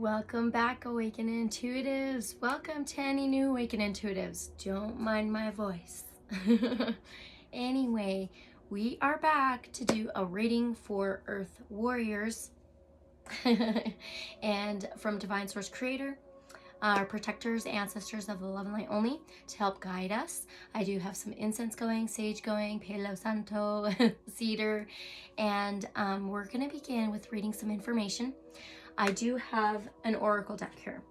Welcome back, Awakened Intuitives. Welcome to any new Awakened Intuitives. Don't mind my voice. Anyway, we are back to do a reading for Earth Warriors and from Divine Source Creator, our protectors, ancestors of the love and light only, to help guide us. I do have some incense going, sage going, Palo Santo, cedar, and we're going to begin with reading some information. I do have an oracle deck here,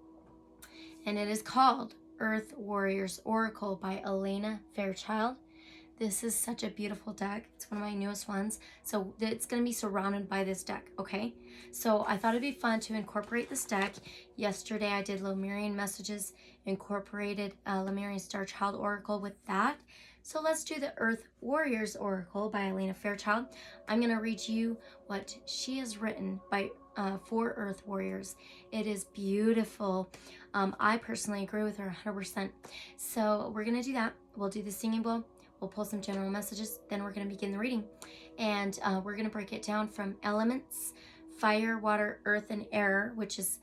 and it is called Earth Warriors Oracle by Elena Fairchild. This is such a beautiful deck. It's one of my newest ones, so it's going to be surrounded by this deck, okay? So I thought it'd be fun to incorporate this deck. Yesterday I did Lemurian messages, incorporated Lemurian Star Child Oracle with that. So let's do the Earth Warriors Oracle by Elena Fairchild. I'm going to read you what she has written for Earth Warriors. It is beautiful. I personally agree with her 100%. So we're going to do that. We'll do the singing bowl. We'll pull some general messages. Then we're going to begin the reading. And we're going to break it down from elements, fire, water, earth, and air, which is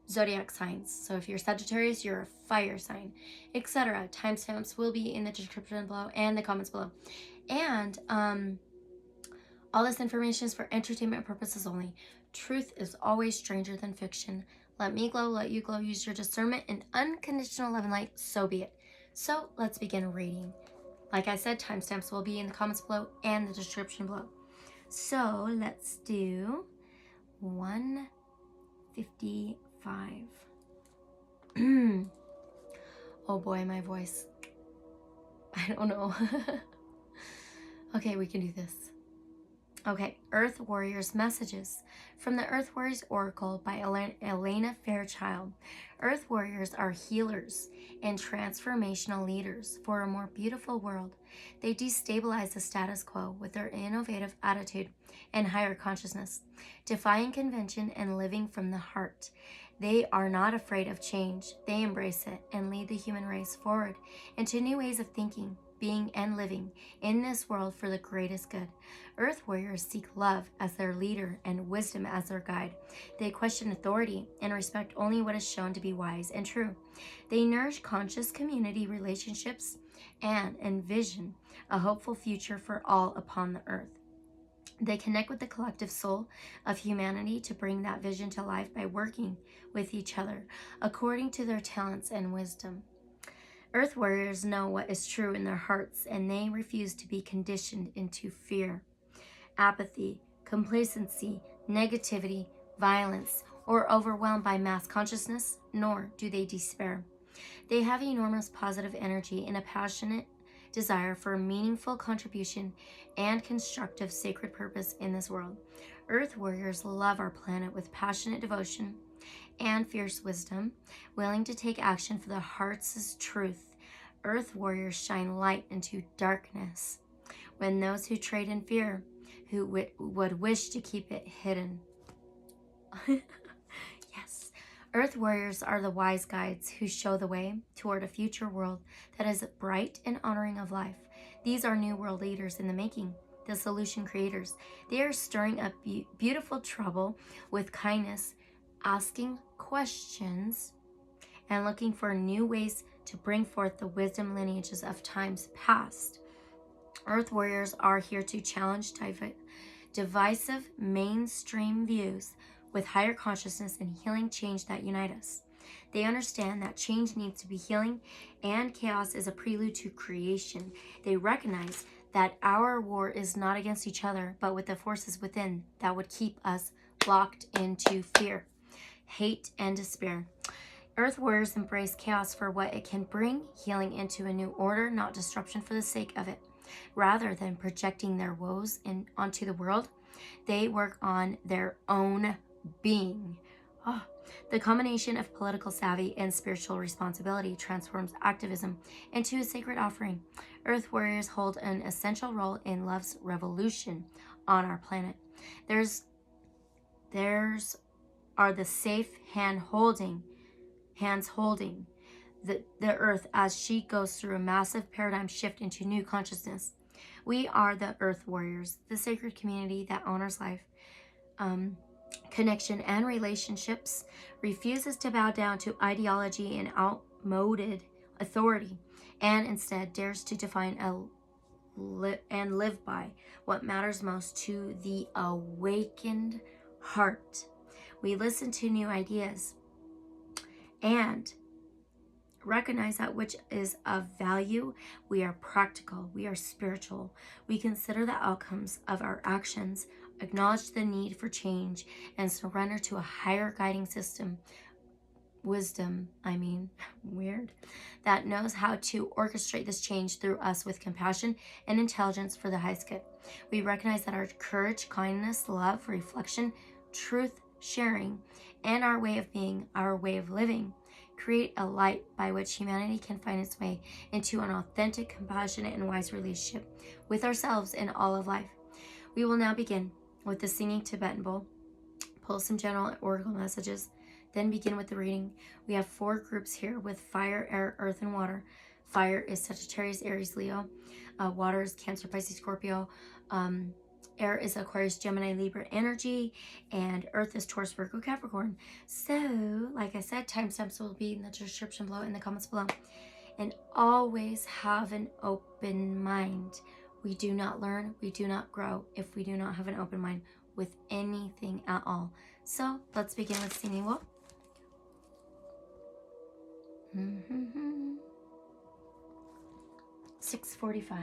Zodiac signs. So if you're Sagittarius, you're a fire sign, etc. Timestamps will be in the description below and the comments below. And all this information is for entertainment purposes only. Truth is always stranger than fiction. Let me glow, let you glow. Use your discernment and unconditional love and light. So be it. So let's begin reading. Like I said, timestamps will be in the comments below and the description below. So let's do 155. Oh boy, my voice. I don't know. Okay, we can do this. Okay, Earth Warriors messages from the Earth Warriors Oracle by Elena Fairchild. Earth Warriors are healers and transformational leaders for a more beautiful world. They destabilize the status quo with their innovative attitude and higher consciousness, defying convention and living from the heart. They are not afraid of change. They embrace it and lead the human race forward into new ways of thinking, being, and living in this world for the greatest good. Earth Warriors seek love as their leader and wisdom as their guide. They question authority and respect only what is shown to be wise and true. They nourish conscious community relationships and envision a hopeful future for all upon the earth. They connect with the collective soul of humanity to bring that vision to life by working with each other according to their talents and wisdom. Earth Warriors know what is true in their hearts, and they refuse to be conditioned into fear, apathy, complacency, negativity, violence, or overwhelmed by mass consciousness, nor do they despair. They have enormous positive energy and a passionate desire for a meaningful contribution and constructive sacred purpose in this world. Earth Warriors love our planet with passionate devotion and fierce wisdom, willing to take action for the heart's truth. Earth Warriors shine light into darkness when those who trade in fear, who would wish to keep it hidden. Yes, Earth Warriors are the wise guides who show the way toward a future world that is bright and honoring of life. These are new world leaders in the making, the solution creators. They are stirring up beautiful trouble with kindness, asking questions, and looking for new ways to bring forth the wisdom lineages of times past. Earth Warriors are here to challenge divisive mainstream views with higher consciousness and healing change that unite us. They understand that change needs to be healing, and chaos is a prelude to creation. They recognize that our war is not against each other, but with the forces within that would keep us locked into fear, hate, and despair. Earth Warriors embrace chaos for what it can bring, healing into a new order, not disruption for the sake of it. Rather than projecting their woes onto the world, they work on their own being. The combination of political savvy and spiritual responsibility transforms activism into a sacred offering. Earth Warriors hold an essential role in love's revolution on our planet. Theirs are the safe hands holding the earth as she goes through a massive paradigm shift into new consciousness. We are the Earth Warriors, the sacred community that honors life, connection, and relationships, refuses to bow down to ideology and outmoded authority, and instead dares to define and live by what matters most to the awakened heart. We listen to new ideas and recognize that which is of value. We are practical. We are spiritual. We consider the outcomes of our actions, acknowledge the need for change, and surrender to a higher guiding system. Weird, that knows how to orchestrate this change through us with compassion and intelligence for the highest good. We recognize that our courage, kindness, love, reflection, truth, sharing, and our way of being, our way of living, create a light by which humanity can find its way into an authentic, compassionate, and wise relationship with ourselves and all of life. We will now begin with the singing Tibetan bowl, pull some general oracle messages, then begin with the reading. We have 4 groups here with fire, air, earth, and water. Fire is Sagittarius, Aries, Leo. Water is Cancer, Pisces, Scorpio. Air is Aquarius, Gemini, Libra energy. And earth is Taurus, Virgo, Capricorn. So, like I said, timestamps will be in the description below, in the comments below. And always have an open mind. We do not learn, we do not grow if we do not have an open mind with anything at all. So, let's begin with singing bowl. 6:45.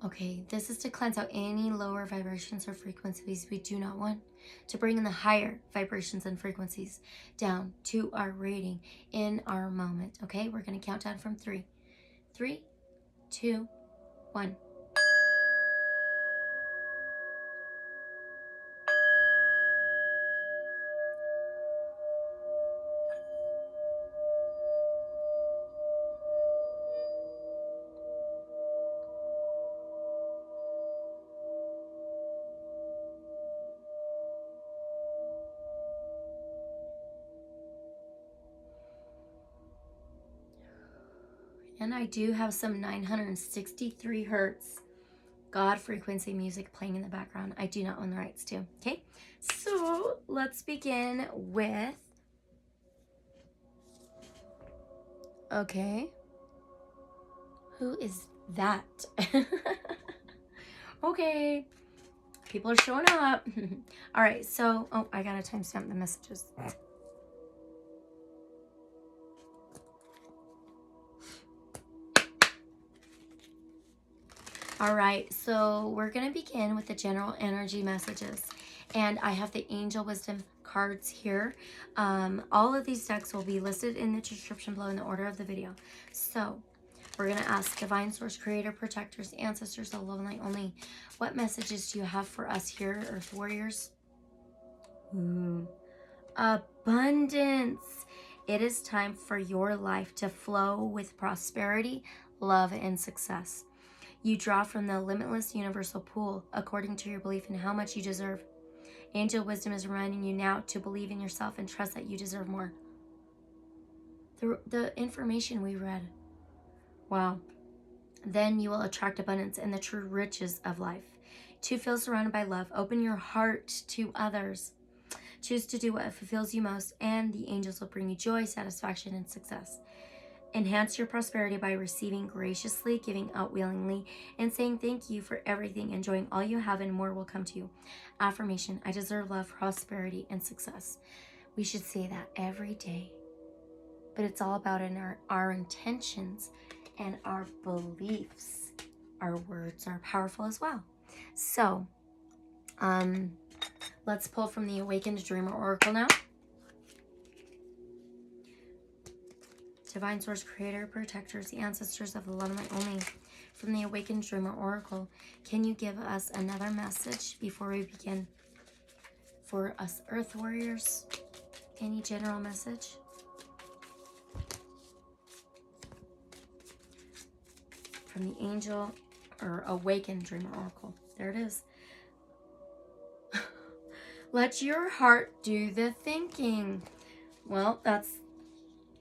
Okay, this is to cleanse out any lower vibrations or frequencies we do not want, to bring in the higher vibrations and frequencies down to our rating in our moment. Okay, we're going to count down from 3. 3, 2, 1. And I do have some 963 hertz God frequency music playing in the background. I do not own the rights to. Okay, so let's begin with, okay, who is that? Okay, people are showing up. All right, so, oh, I gotta timestamp the messages. All right, so we're going to begin with the general energy messages. And I have the Angel Wisdom cards here. All of these decks will be listed in the description below in the order of the video. So we're going to ask Divine Source, Creator, Protectors, Ancestors of Love and Light only, what messages do you have for us here, Earth Warriors? Abundance. It is time for your life to flow with prosperity, love, and success. You draw from the limitless universal pool according to your belief in how much you deserve. Angel Wisdom is reminding you now to believe in yourself and trust that you deserve more. The information we read. Wow. Then you will attract abundance and the true riches of life. To feel surrounded by love, open your heart to others. Choose to do what fulfills you most, and the angels will bring you joy, satisfaction, and success. Enhance your prosperity by receiving graciously, giving out willingly, and saying thank you for everything, enjoying all you have, and more will come to you. Affirmation: I deserve love, prosperity, and success. We should say that every day. But it's all about our intentions and our beliefs. Our words are powerful as well. So, let's pull from the Awakened Dreamer Oracle now. Divine Source, Creator, Protectors, the Ancestors of the Love and Light only, from the Awakened Dreamer Oracle, can you give us another message before we begin? For us Earth Warriors, any general message? From the Angel or Awakened Dreamer Oracle. There it is. Let your heart do the thinking. Well, that's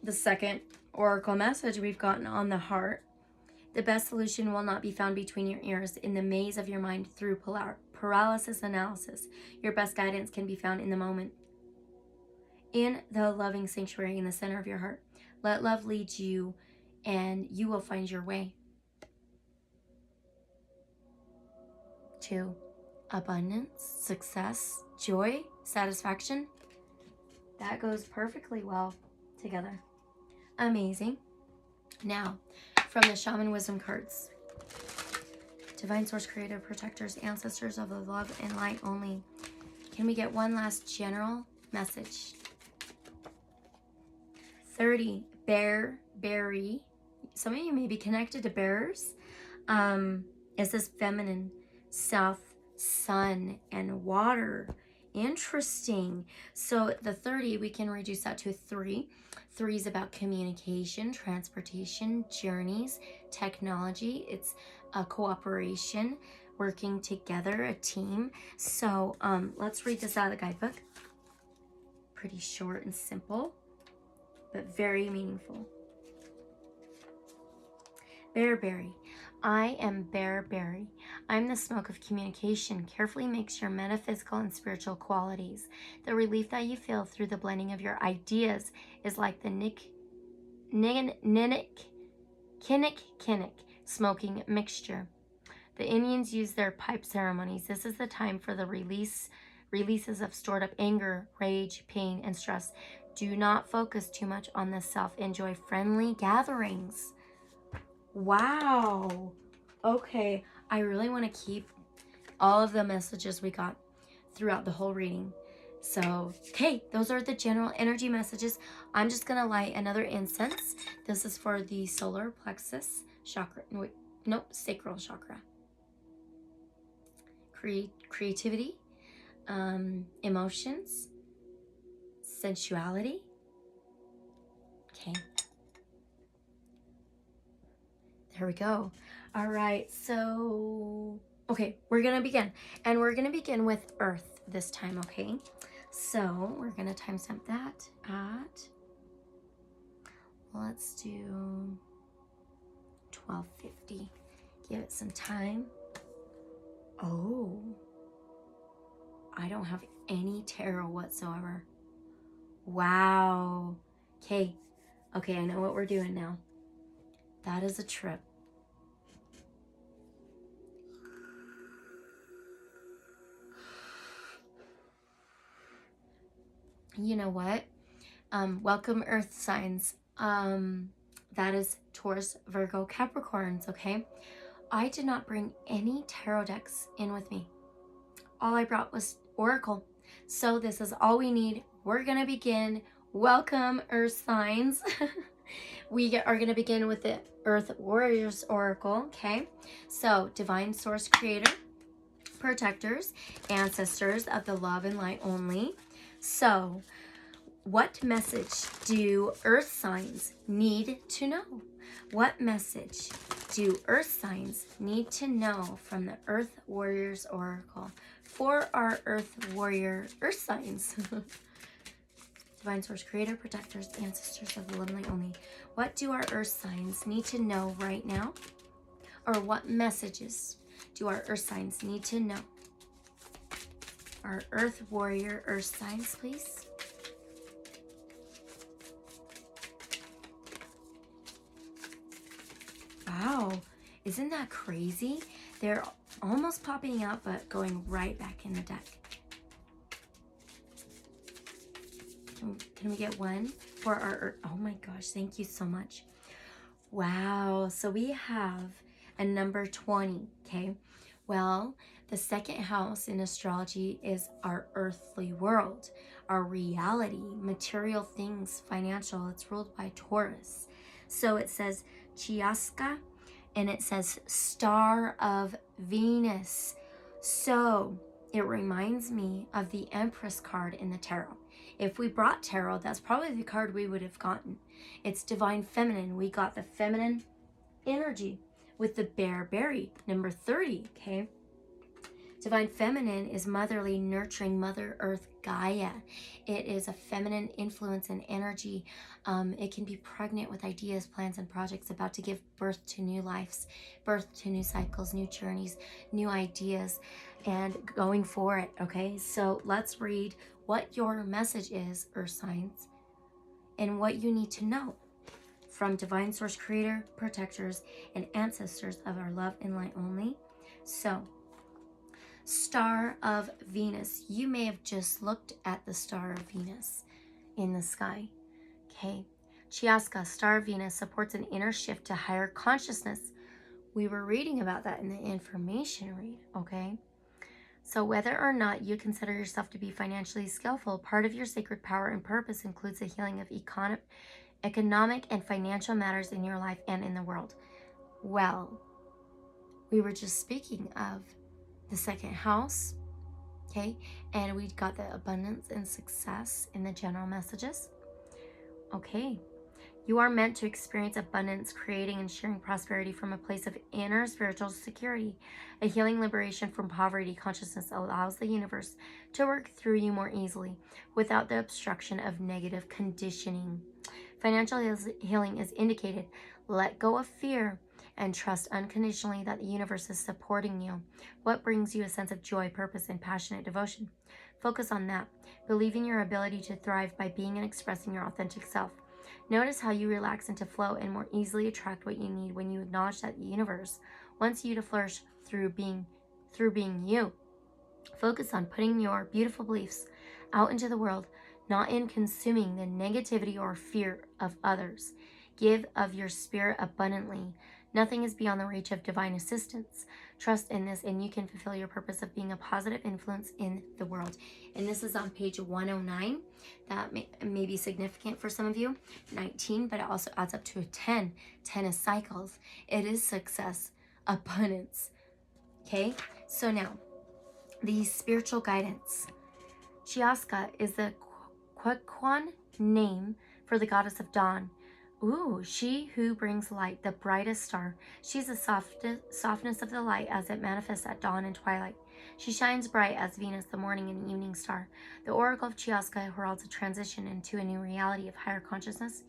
the second oracle message we've gotten on the heart. The best solution will not be found between your ears in the maze of your mind through paralysis analysis. Your best guidance can be found in the moment, in the loving sanctuary in the center of your heart. Let love lead you, and you will find your way to abundance, success, joy, satisfaction. That goes perfectly well together. Amazing. Now, from the Shaman Wisdom cards, Divine Source, Creator, Protectors, Ancestors of the Love and Light Only. Can we get one last general message? 30, bear, berry. Some of you may be connected to bears. It says feminine, south, sun, and water. Interesting. So the 30, we can reduce that to 3. 3 is about communication, transportation, journeys, technology. It's a cooperation, working together, a team. So let's read this out of the guidebook. Pretty short and simple, but very meaningful. Bearberry. I am Bearberry. I'm the smoke of communication. Carefully mix your metaphysical and spiritual qualities. The relief that you feel through the blending of your ideas is like the kinnick smoking mixture. The Indians use their pipe ceremonies. This is the time for the releases of stored up anger, rage, pain, and stress. Do not focus too much on the self. Enjoy friendly gatherings. Wow. Okay. I really want to keep all of the messages we got throughout the whole reading. So, okay, those are the general energy messages. I'm just going to light another incense. This is for the solar plexus chakra. Sacral chakra. Creativity, emotions, sensuality. Okay. There we go. All right, so, okay, we're going to begin. And we're going to begin with Earth this time, okay? So, we're going to timestamp that at, let's do 12:50. Give it some time. Oh, I don't have any tarot whatsoever. Wow. Okay, I know what we're doing now. That is a trip. You know what? Welcome Earth signs. That is Taurus, Virgo, Capricorns, okay? I did not bring any tarot decks in with me. All I brought was Oracle. So this is all we need. We're going to begin. Welcome Earth signs. We are going to begin with the Earth Warriors Oracle, okay? So, Divine Source, Creator, Protectors, Ancestors of the Love and Light Only. So, what message do Earth signs need to know? What message do Earth signs need to know from the Earth Warriors Oracle for our Earth Warrior Earth signs? Divine Source, Creator, Protectors, Ancestors of the Love and Light Only. What do our Earth signs need to know right now? Or what messages do our Earth signs need to know? Our Earth Warrior Earth signs, please. Wow, isn't that crazy? They're almost popping out, but going right back in the deck. Can we get one for our, oh my gosh, thank you so much. Wow, so we have a number 20, okay? Well, the second house in astrology is our earthly world, our reality, material things, financial. It's ruled by Taurus. So it says Chiasca, and it says Star of Venus. So it reminds me of the Empress card in the tarot. If we brought tarot, that's probably the card we would have gotten. It's Divine Feminine. We got the feminine energy with the Bearberry, number 30, okay? Divine Feminine is motherly, nurturing, Mother Earth, Gaia. It is a feminine influence and energy. It can be pregnant with ideas, plans, and projects about to give birth to new lives, birth to new cycles, new journeys, new ideas, and going for it, okay? So let's read what your message is, Earth signs, and what you need to know from Divine Source Creator, protectors, and ancestors of our love and light only. So, Star of Venus. You may have just looked at the Star of Venus in the sky. Okay. Chiasca, Star of Venus, supports an inner shift to higher consciousness. We were reading about that in the information read, okay? So whether or not you consider yourself to be financially skillful, part of your sacred power and purpose includes the healing of economic and financial matters in your life and in the world. Well, we were just speaking of the second house, okay? And we got the abundance and success in the general messages. Okay. You are meant to experience abundance, creating and sharing prosperity from a place of inner spiritual security. A healing liberation from poverty consciousness allows the universe to work through you more easily without the obstruction of negative conditioning. Financial healing is indicated. Let go of fear and trust unconditionally that the universe is supporting you. What brings you a sense of joy, purpose, and passionate devotion? Focus on that. Believe in your ability to thrive by being and expressing your authentic self. Notice how you relax into flow and more easily attract what you need when you acknowledge that the universe wants you to flourish through being you. Focus on putting your beautiful beliefs out into the world, not in consuming the negativity or fear of others. Give of your spirit abundantly. Nothing is beyond the reach of divine assistance. Trust in this and you can fulfill your purpose of being a positive influence in the world. And this is on page 109. That may be significant for some of you. 19, but it also adds up to a 10. 10 is cycles. It is success, abundance. Okay, so now, the spiritual guidance. Chiasca is the Quechuan name for the goddess of dawn. Ooh, she who brings light, the brightest star. She's the softness of the light as it manifests at dawn and twilight. She shines bright as Venus, the morning and evening star. The Oracle of Chiasca heralds a transition into a new reality of higher consciousness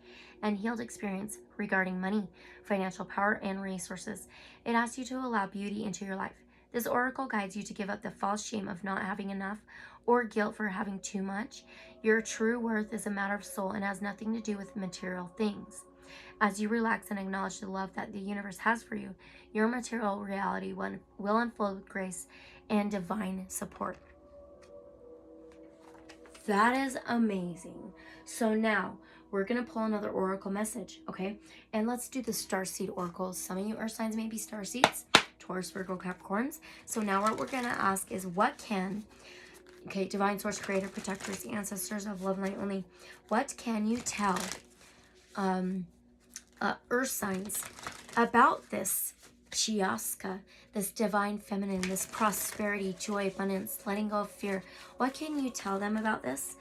and healed experience regarding money, financial power, and resources. It asks you to allow beauty into your life. This oracle guides you to give up the false shame of not having enough or guilt for having too much. Your true worth is a matter of soul and has nothing to do with material things. As you relax and acknowledge the love that the universe has for you, your material reality will unfold with grace and divine support. That is amazing. So now we're going to pull another oracle message, okay? And let's do the Starseed Oracles. Some of you earth signs may be starseeds, Taurus, Virgo, Capricorns. So now what we're going to ask is okay, Divine Source, Creator, Protectors, Ancestors of Love, Light Only, what can you tell earth signs about this Chiasca, this divine feminine, this prosperity, joy, abundance, letting go of fear? What can you tell them about this?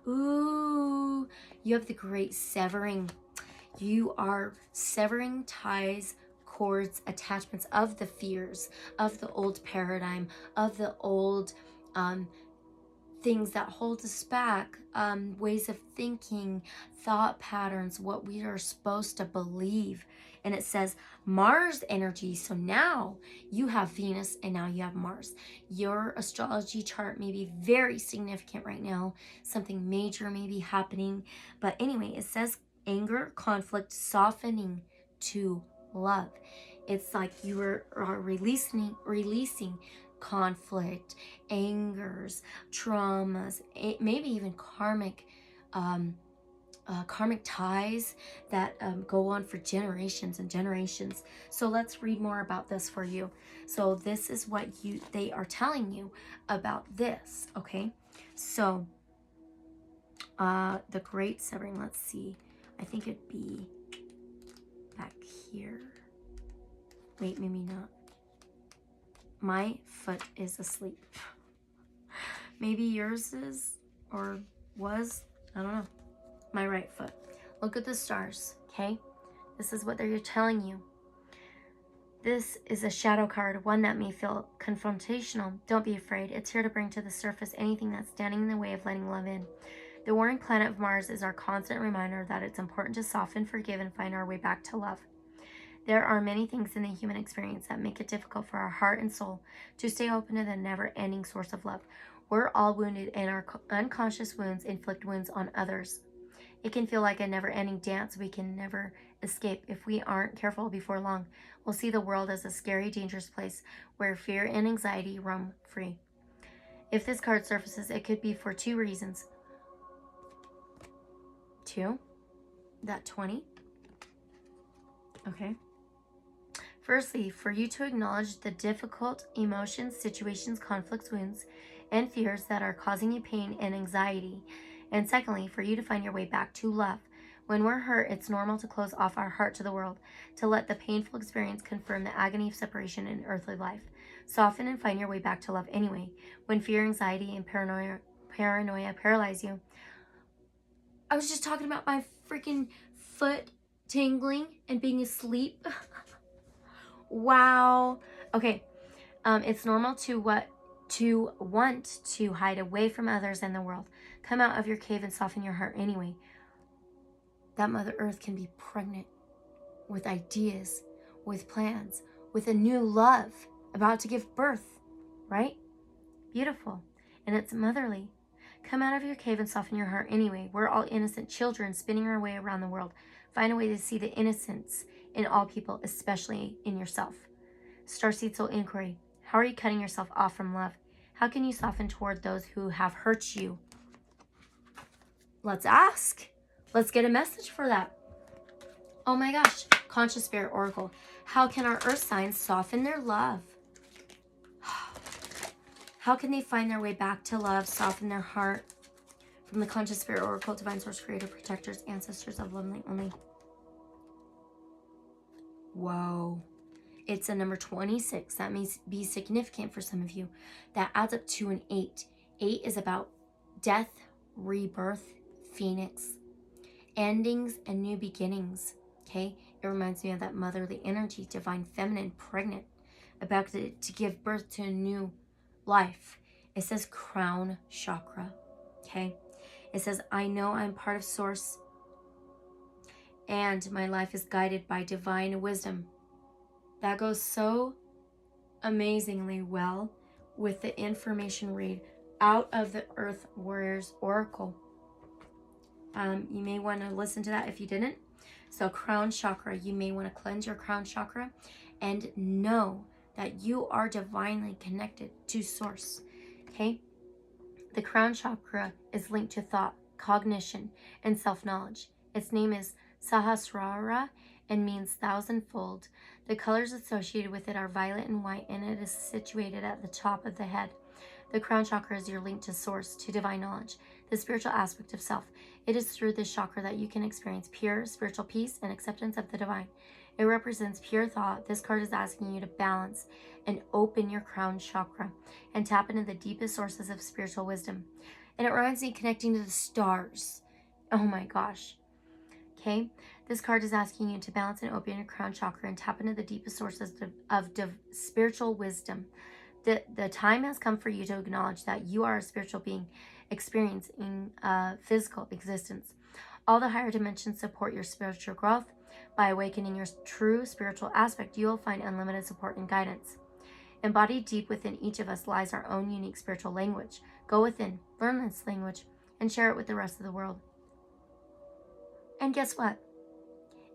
Ooh, you have the great severing. You are severing ties, cords, attachments of the fears, of the old paradigm, of the old things that hold us back, ways of thinking, thought patterns, what we are supposed to believe. And it says Mars energy. So now you have Venus and now you have Mars. Your astrology chart may be very significant right now. Something major may be happening. But anyway, it says anger, conflict, softening to love. It's like you are releasing conflict, angers, traumas, maybe even karmic ties that go on for generations and generations. So let's read more about this for you. So this is what they are telling you about this, okay? So the great severing, let's see. I think it'd be back here. Wait, maybe not. My foot is asleep. Maybe yours is or was. I don't know. My right foot. Look at the stars, okay? This is what they're telling you. This is a shadow card, one that may feel confrontational. Don't be afraid. It's here to bring to the surface anything that's standing in the way of letting love in. The warring planet of Mars is our constant reminder that it's important to soften, forgive, and find our way back to love. There are many things in the human experience that make it difficult for our heart and soul to stay open to the never-ending source of love. We're all wounded, and our unconscious wounds inflict wounds on others. It can feel like a never-ending dance we can never escape. If we aren't careful, before long, we'll see the world as a scary, dangerous place where fear and anxiety roam free. If this card surfaces, it could be for two reasons. 2, that 20. Okay. Firstly, for you to acknowledge the difficult emotions, situations, conflicts, wounds, and fears that are causing you pain and anxiety. And secondly, for you to find your way back to love. When we're hurt, it's normal to close off our heart to the world, to let the painful experience confirm the agony of separation in earthly life. Soften and find your way back to love anyway. When fear, anxiety, and paranoia paralyze you. I was just talking about my freaking foot tingling and being asleep. Wow. Okay. It's normal to want to hide away from others and the world. Come out of your cave and soften your heart anyway. That Mother Earth can be pregnant with ideas, with plans, with a new love about to give birth, right? Beautiful. And it's motherly. Come out of your cave and soften your heart anyway. We're all innocent children spinning our way around the world. Find a way to see the innocence in all people, especially in yourself. Starseed Soul Inquiry. How are you cutting yourself off from love? How can you soften toward those who have hurt you? Let's ask. Let's get a message for that. Oh my gosh. Conscious Spirit Oracle. How can our earth signs soften their love? How can they find their way back to love, soften their heart? From the Conscious Spirit Oracle, Divine Source, Creator, Protectors, Ancestors of Love only. Whoa. It's a number 26. That may be significant for some of you. That adds up to an 8. 8 is about death, rebirth, phoenix, endings, and new beginnings. Okay? It reminds me of that motherly energy, divine feminine, pregnant, about to give birth to a new life. It says crown chakra. Okay? It says, I know I'm part of Source, and my life is guided by divine wisdom. That goes so amazingly well with the information read out of the Earth Warriors Oracle. You may want to listen to that if you didn't. So crown chakra, you may want to cleanse your crown chakra and know that you are divinely connected to Source. Okay? The crown chakra is linked to thought, cognition, and self-knowledge. Its name is Sahasrara and means thousandfold. The colors associated with it are violet and white, and it is situated at the top of the head. The crown chakra is your link to Source, to divine knowledge, the spiritual aspect of self. It is through this chakra that you can experience pure spiritual peace and acceptance of the divine. It represents pure thought. This card is asking you to balance and open your crown chakra and tap into the deepest sources of spiritual wisdom. And it reminds me of connecting to the stars. Oh my gosh. Okay? This card is asking you to balance and open your crown chakra and tap into the deepest sources of spiritual wisdom. The time has come for you to acknowledge that you are a spiritual being experiencing physical existence. All the higher dimensions support your spiritual growth. By awakening your true spiritual aspect, you will find unlimited support and guidance. Embodied deep within each of us lies our own unique spiritual language. Go within, learn this language, and share it with the rest of the world. And guess what?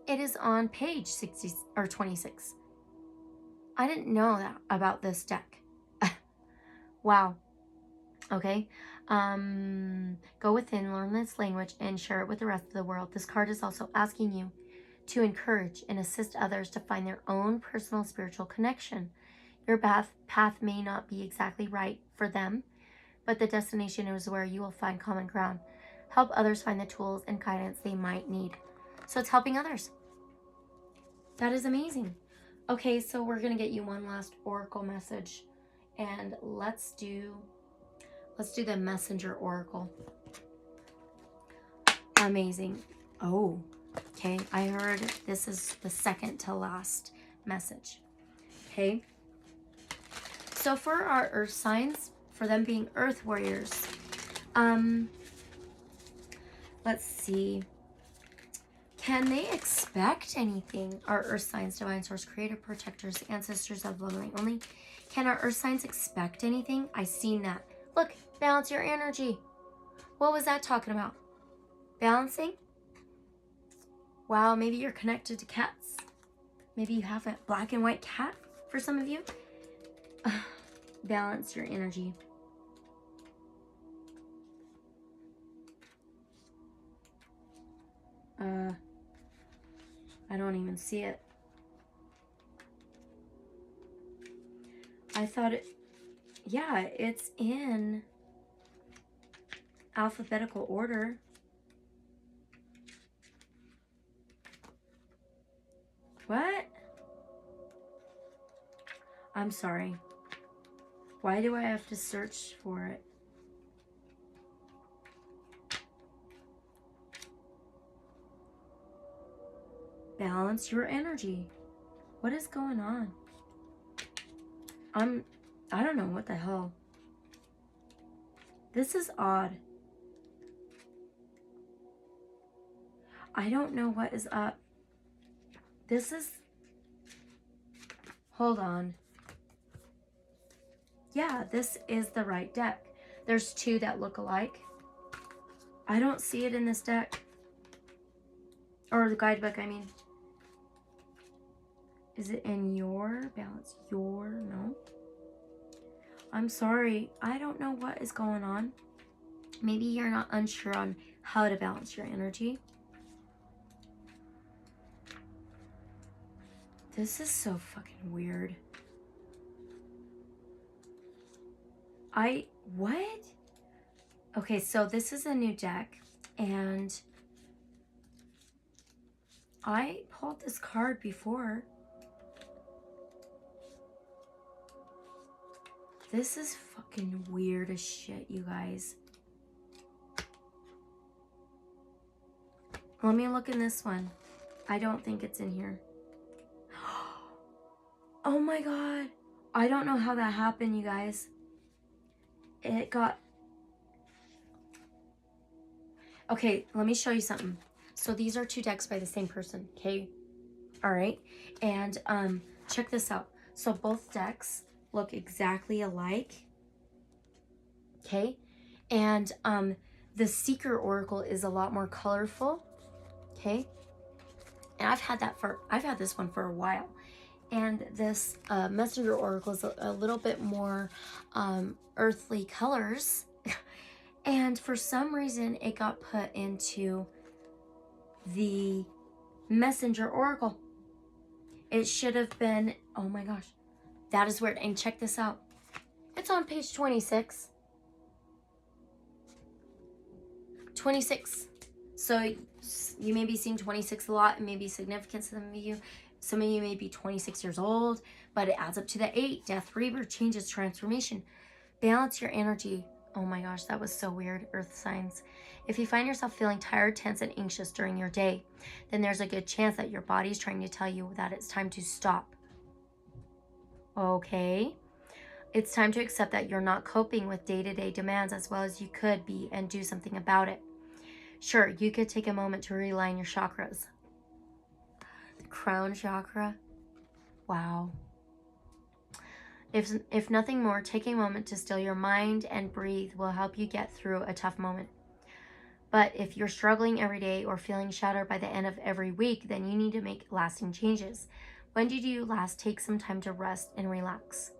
It is on page 60 or 26. I didn't know that about this deck. Wow. Okay. Go within, learn this language, and share it with the rest of the world. This card is also asking you to encourage and assist others to find their own personal spiritual connection. Your path may not be exactly right for them, but the destination is where you will find common ground. Help others find the tools and guidance they might need. So it's helping others. That is amazing. Okay, so we're going to get you one last oracle message, and let's do the messenger oracle. Amazing. Oh, okay. I heard this is the second to last message. Okay? So for our earth signs, for them being earth warriors, let's see. Can they expect anything? Our earth signs, divine source, creator, protectors, ancestors of love light only. Can our earth signs expect anything? I seen that. Look, balance your energy. What was that talking about? Balancing? Wow, maybe you're connected to cats. Maybe you have a black and white cat for some of you. Balance your energy. I don't even see it. I thought it, yeah, it's in alphabetical order. What? I'm sorry. Why do I have to search for it? Balance your energy. What is going on? I don't know what the hell. This is odd. I don't know what is up. This is... Hold on. Yeah, this is the right deck. There's two that look alike. I don't see it in this deck. Or the guidebook, I mean. Is it in your balance? No. I'm sorry. I don't know what is going on. Maybe you're not unsure on how to balance your energy. This is so fucking weird. What? Okay, so this is a new deck, and I pulled this card before. This is fucking weird as shit, you guys. Let me look in this one. I don't think it's in here. Oh my god. I don't know how that happened, you guys. It got... Okay, let me show you something. So these are two decks by the same person, okay? All right. And check this out. So both decks look exactly alike. Okay? And the Seeker Oracle is a lot more colorful. Okay? And I've had this one for a while. And this Messenger Oracle is a little bit more earthly colors. And for some reason, it got put into the Messenger Oracle. It should have been, oh my gosh, that is weird. And check this out. It's on page 26. 26. So you may be seeing 26 a lot. It may be significant to some of you. Some of you may be 26 years old, but it adds up to the 8. Death, rebirth, changes, transformation. Balance your energy. Oh my gosh, that was so weird, earth signs. If you find yourself feeling tired, tense, and anxious during your day, then there's a good chance that your body is trying to tell you that it's time to stop. Okay? It's time to accept that you're not coping with day-to-day demands as well as you could be and do something about it. Sure, you could take a moment to realign your chakras. The crown chakra. Wow. If nothing more, take a moment to still your mind and breathe will help you get through a tough moment. But if you're struggling every day or feeling shattered by the end of every week, then you need to make lasting changes. When did you last take some time to rest and relax?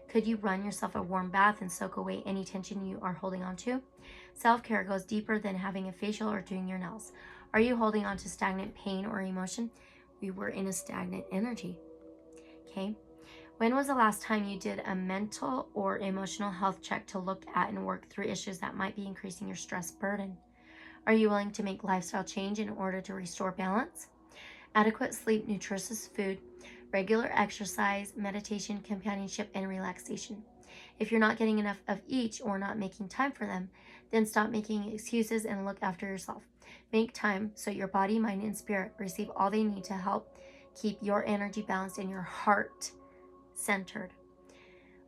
Could you run yourself a warm bath and soak away any tension you are holding on to? Self-care goes deeper than having a facial or doing your nails. Are you holding on to stagnant pain or emotion? We were in a stagnant energy. Okay? When was the last time you did a mental or emotional health check to look at and work through issues that might be increasing your stress burden? Are you willing to make lifestyle change in order to restore balance? Adequate sleep, nutritious food, regular exercise, meditation, companionship, and relaxation. If you're not getting enough of each or not making time for them, then stop making excuses and look after yourself. Make time so your body, mind, and spirit receive all they need to help keep your energy balanced and your heart centered.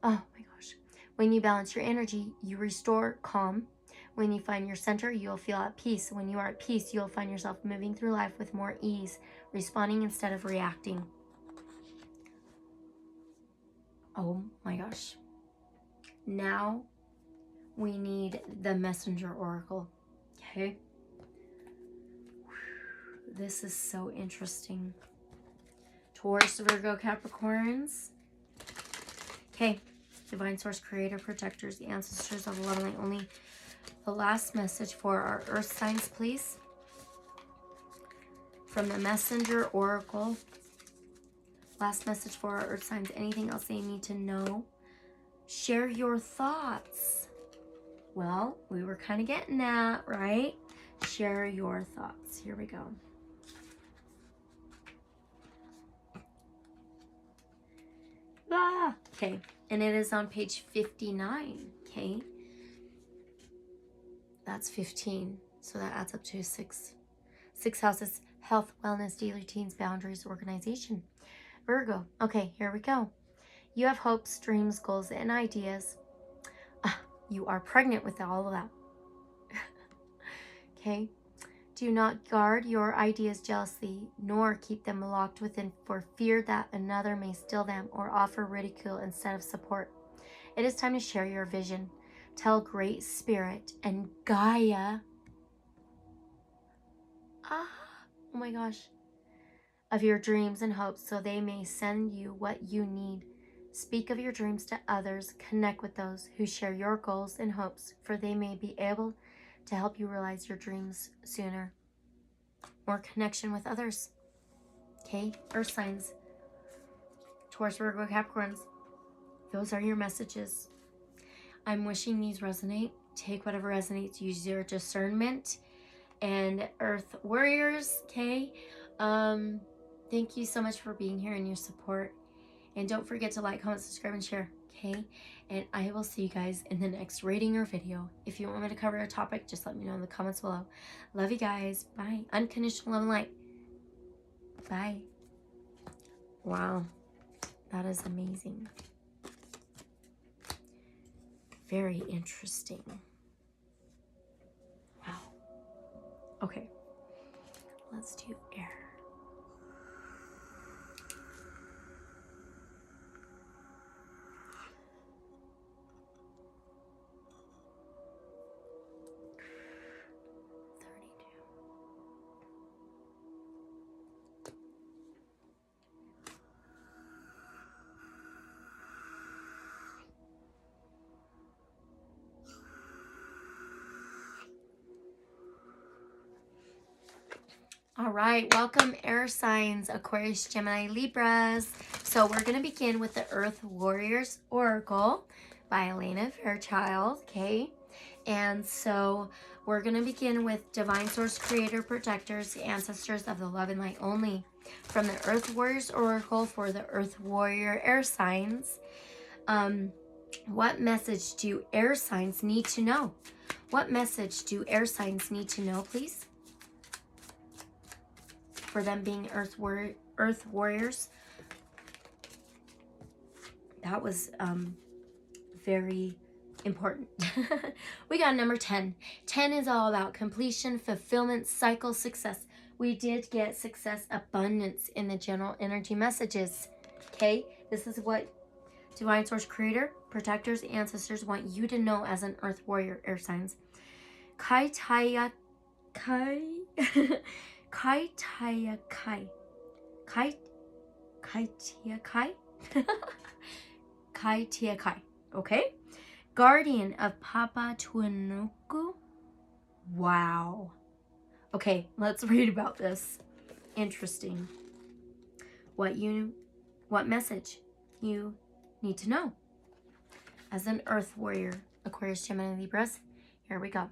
Oh my gosh. When you balance your energy, you restore calm. When you find your center, you'll feel at peace. When you are at peace, you'll find yourself moving through life with more ease, responding instead of reacting. Oh my gosh. Now we need the Messenger Oracle. Okay. This is so interesting. Taurus, Virgo, Capricorns. Okay. Divine Source, Creator, Protectors, the Ancestors of Love and Only. The last message for our Earth signs, please. From the Messenger Oracle. Last message for our Earth signs. Anything else they need to know? Share your thoughts. Well, we were kind of getting that, right? Share your thoughts. Here we go. Ah, okay, and it is on page 59. Okay, that's 15, so that adds up to 6 houses: health, wellness, daily routines, boundaries, organization. Virgo. Okay, here we go. You have hopes, dreams, goals, and ideas. You are pregnant with all of that. Okay. Do not guard your ideas jealously, nor keep them locked within for fear that another may steal them or offer ridicule instead of support. It is time to share your vision. Tell Great Spirit and Gaia, oh my gosh, of your dreams and hopes so they may send you what you need. Speak of your dreams to others. Connect with those who share your goals and hopes, for they may be able to help you realize your dreams sooner. More connection with others. Okay, Earth signs. Taurus, Virgo, Capricorns. Those are your messages. I'm wishing these resonate. Take whatever resonates. Use your discernment. And Earth Warriors, okay? Thank you so much for being here and your support. And don't forget to like, comment, subscribe, and share, okay? And I will see you guys in the next reading or video. If you want me to cover a topic, just let me know in the comments below. Love you guys. Bye. Unconditional love and light. Bye. Wow. That is amazing. Very interesting. Wow. Okay. Let's do air. All right, welcome air signs, Aquarius, Gemini, Libras. So we're going to begin with the Earth Warriors Oracle by Elena Fairchild, okay? And so we're going to begin with Divine Source, Creator, Protectors, the Ancestors of the Love and Light Only. From the Earth Warriors Oracle for the Earth Warrior air signs. What message do air signs need to know? What message do air signs need to know, please? For them being Earth Warriors. That was very important. We got number 10. 10 is all about completion, fulfillment, cycle, success. We did get success, abundance in the general energy messages. Okay, this is what Divine Source, Creator, Protectors, Ancestors want you to know as an Earth Warrior air signs. Kai Taya Kai. Kai Taya Kai. Kai Tia Kai. Kai Tia Kai. Okay? Guardian of Papa Tuanuku. Wow. Okay, let's read about this. Interesting. What message you need to know as an Earth Warrior, Aquarius, Gemini, Libras. Here we go.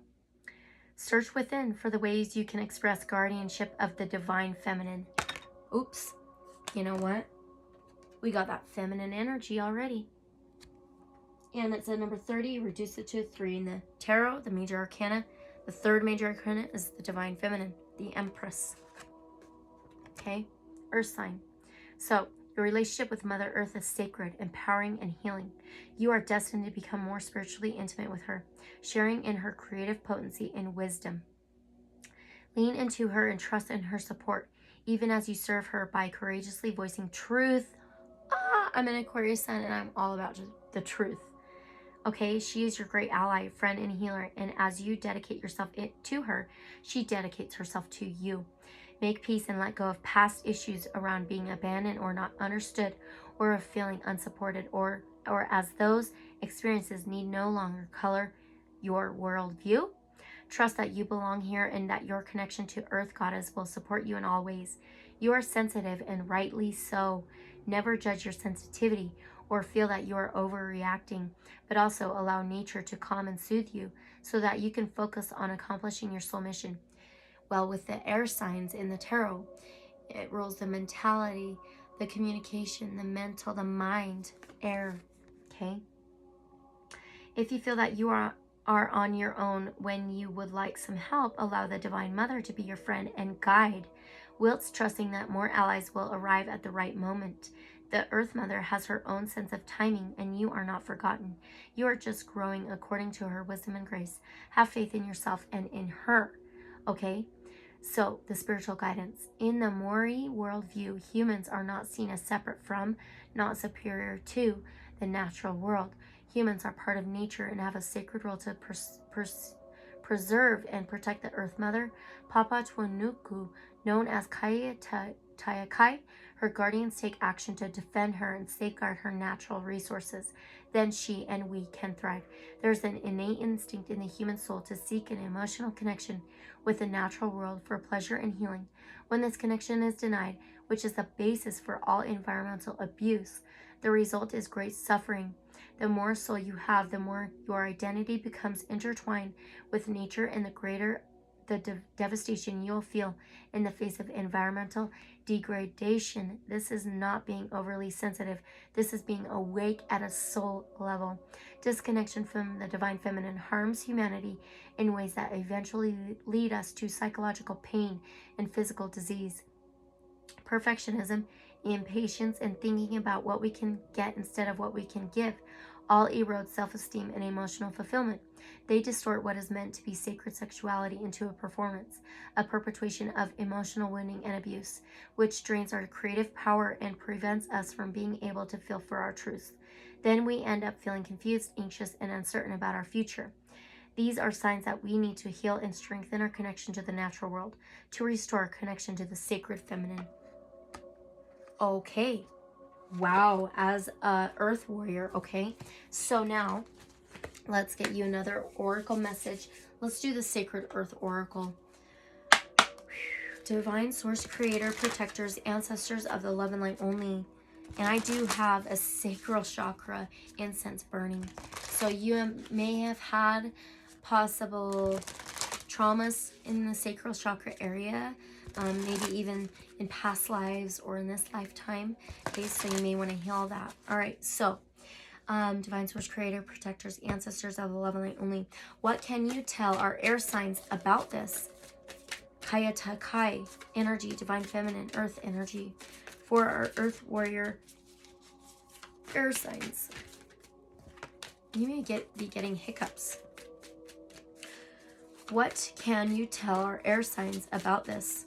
Search within for the ways you can express guardianship of the divine feminine. Oops. You know what? We got that feminine energy already. And it's at number 30. Reduce it to a 3. In the tarot, the major arcana, the third major arcana is the divine feminine, the Empress. Okay? Earth sign. So, Your relationship with Mother Earth is sacred, empowering, and healing. You are destined to become more spiritually intimate with her, sharing in her creative potency and wisdom. Lean into her and trust in her support, even as you serve her by courageously voicing truth. I'm an Aquarius sun and I'm all about just the truth. Okay, she is your great ally, friend, and healer, and as you dedicate yourself to her, she dedicates herself to you. Make peace and let go of past issues around being abandoned or not understood, or of feeling unsupported, or as those experiences need no longer color your worldview. Trust that you belong here and that your connection to Earth Goddess will support you in all ways. You are sensitive, and rightly so. Never judge your sensitivity or feel that you are overreacting, but also allow nature to calm and soothe you so that you can focus on accomplishing your soul mission. Well, with the air signs in the tarot, it rules the mentality, the communication, the mental, the mind, air, okay? If you feel that you are on your own when you would like some help, allow the Divine Mother to be your friend and guide, whilst trusting that more allies will arrive at the right moment. The Earth Mother has her own sense of timing, and you are not forgotten. You are just growing according to her wisdom and grace. Have faith in yourself and in her, okay? So, the spiritual guidance. In the Maori worldview, humans are not seen as separate from, not superior to, the natural world. Humans are part of nature and have a sacred role to preserve and protect the Earth Mother. Papa Tuanuku, known as Taiakai, her guardians take action to defend her and safeguard her natural resources. Then she and we can thrive. There's an innate instinct in the human soul to seek an emotional connection with the natural world for pleasure and healing. When this connection is denied, which is the basis for all environmental abuse, the result is great suffering. The more soul you have, the more your identity becomes intertwined with nature, and the greater the devastation you'll feel in the face of environmental degradation. This is not being overly sensitive. This is being awake at a soul level. Disconnection from the divine feminine harms humanity in ways that eventually lead us to psychological pain and physical disease. Perfectionism, impatience, and thinking about what we can get instead of what we can give all erode self-esteem and emotional fulfillment. They distort what is meant to be sacred sexuality into a performance, a perpetuation of emotional wounding and abuse, which drains our creative power and prevents us from being able to feel for our truths. Then we end up feeling confused, anxious, and uncertain about our future. These are signs that we need to heal and strengthen our connection to the natural world, to restore our connection to the sacred feminine. Okay. Wow, as a Earth Warrior, okay? So now, let's get you another Oracle message. Let's do the Sacred Earth Oracle. Divine Source, Creator, Protectors, Ancestors of the Love and Light Only. And I do have a Sacral Chakra incense burning. So you may have had possible traumas in the Sacral Chakra area. Maybe even in past lives or in this lifetime. Okay, so you may want to heal that. All right, so Divine Source, Creator, Protectors, Ancestors of the Love and Light Only. What can you tell our air signs about this? Kaya Kai energy, Divine Feminine, Earth energy for our Earth Warrior air signs. You may be getting hiccups. What can you tell our air signs about this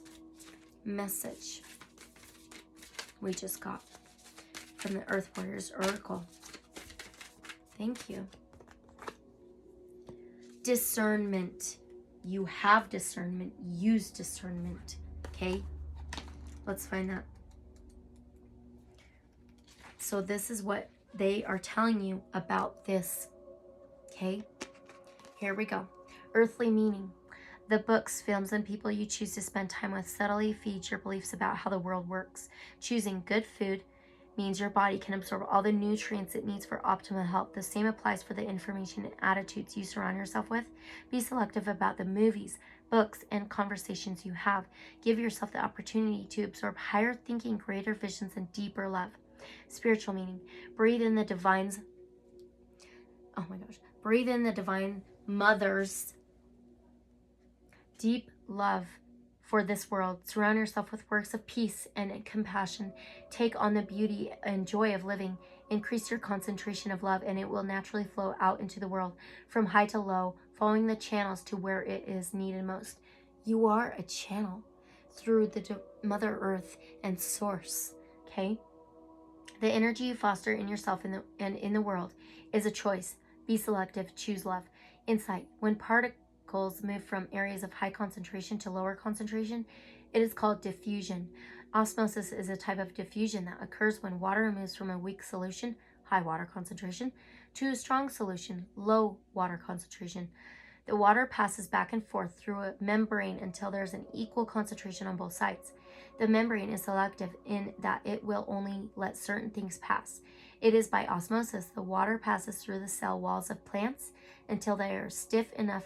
message we just got from the Earth Warriors Oracle? Thank you. Discernment. You have discernment. Use discernment. Okay? Let's find that. So this is what they are telling you about this. Okay? Here we go. Earthly meaning. The books, films, and people you choose to spend time with subtly feed your beliefs about how the world works. Choosing good food means your body can absorb all the nutrients it needs for optimal health. The same applies for the information and attitudes you surround yourself with. Be selective about the movies, books, and conversations you have. Give yourself the opportunity to absorb higher thinking, greater visions, and deeper love. Spiritual meaning. Breathe in the Divine Mother's deep love for this world. Surround yourself with works of peace and compassion. Take on the beauty and joy of living. Increase your concentration of love, and it will naturally flow out into the world from high to low, following the channels to where it is needed most. You are a channel through the Mother Earth and Source, okay? The energy you foster in yourself and in the world is a choice. Be selective, choose love. Insight: when particles move from areas of high concentration to lower concentration, it is called diffusion. Osmosis is a type of diffusion that occurs when water moves from a weak solution, high water concentration, to a strong solution, low water concentration. The water passes back and forth through a membrane until there's an equal concentration on both sides. The membrane is selective in that it will only let certain things pass. It is by osmosis the water passes through the cell walls of plants until they are stiff enough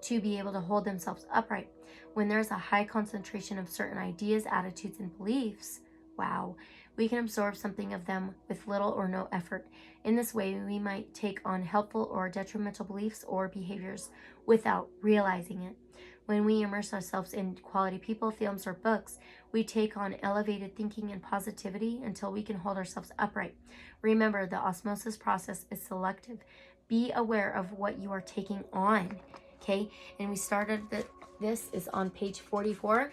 to be able to hold themselves upright. When there's a high concentration of certain ideas, attitudes, and beliefs, wow, we can absorb something of them with little or no effort. In this way, we might take on helpful or detrimental beliefs or behaviors without realizing it. When we immerse ourselves in quality people, films, or books, we take on elevated thinking and positivity until we can hold ourselves upright. Remember, the osmosis process is selective. Be aware of what you are taking on, okay? And we started this is on page 44.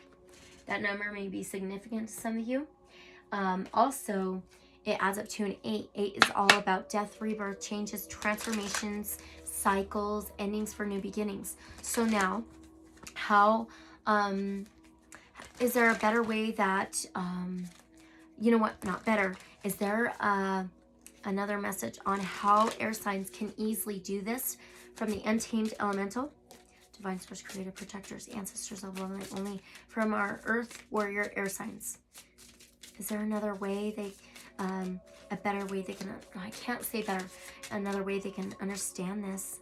That number may be significant to some of you. Also, it adds up to an 8. 8 is all about death, rebirth, changes, transformations, cycles, endings for new beginnings. So now, how is there a better way that you know what, not better, is there another message on how air signs can easily do this from the Untamed elemental? Divine Source, Creator, Protectors, Ancestors of Love and Light only, from our Earth Warrior air signs. Is there another way they, a better way they can, I can't say better, another way they can understand this?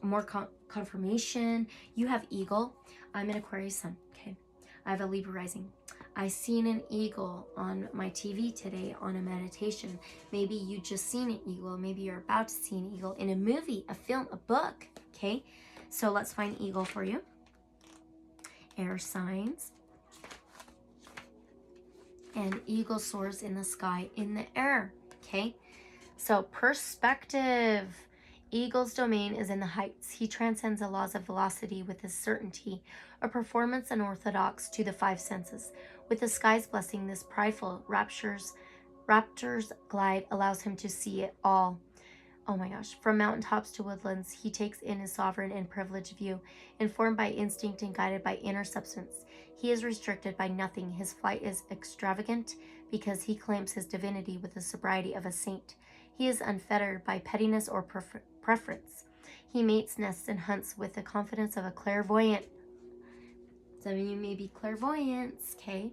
More confirmation. You have eagle. I'm an Aquarius sun, okay? I have a Libra rising. I seen an eagle on my TV today on a meditation. Maybe you just seen an eagle. Maybe you're about to see an eagle in a movie, a film, a book, okay? So let's find eagle for you. Air signs. And eagle soars in the sky, in the air, okay? So perspective. Eagle's domain is in the heights. He transcends the laws of velocity with his certainty, a performance unorthodox to the five senses. With the sky's blessing, this prideful raptor's glide allows him to see it all. Oh my gosh. From mountaintops to woodlands, he takes in his sovereign and privileged view, informed by instinct and guided by inner substance. He is restricted by nothing. His flight is extravagant because he claims his divinity with the sobriety of a saint. He is unfettered by pettiness or preference. He mates, nests, and hunts with the confidence of a clairvoyant. Some of you may be clairvoyants, okay?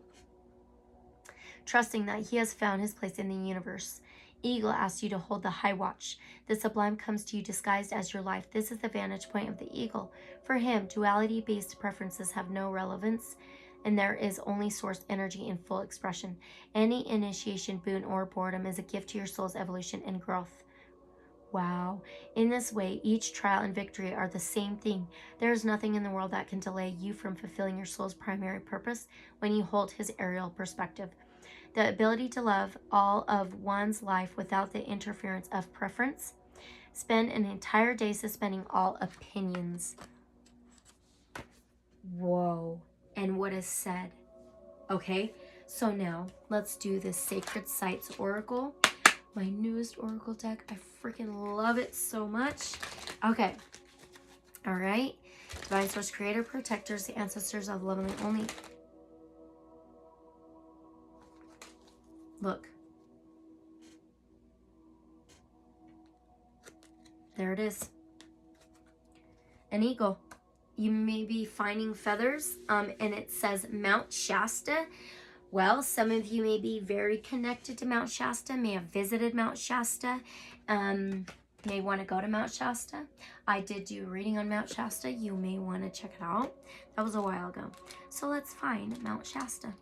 Trusting that he has found his place in the universe. Eagle asks you to hold the high watch. The sublime comes to you disguised as your life. This is the vantage point of the eagle. For him, duality-based preferences have no relevance, and there is only source energy in full expression. Any initiation, boon, or boredom is a gift to your soul's evolution and growth. Wow. In this way, each trial and victory are the same thing. There is nothing in the world that can delay you from fulfilling your soul's primary purpose when you hold his aerial perspective. The ability to love all of one's life without the interference of preference. Spend an entire day suspending all opinions. Whoa. And what is said. Okay, so now let's do the Sacred Sites Oracle. My newest Oracle deck. I freaking love it so much. Okay. All right. Divine Source, Creator, Protectors, the Ancestors of Love and Light only. Look. There it is. An eagle. You may be finding feathers, and it says Mount Shasta. Well, some of you may be very connected to Mount Shasta, may have visited Mount Shasta, may want to go to Mount Shasta. I did do a reading on Mount Shasta. You may want to check it out. That was a while ago. So let's find Mount Shasta.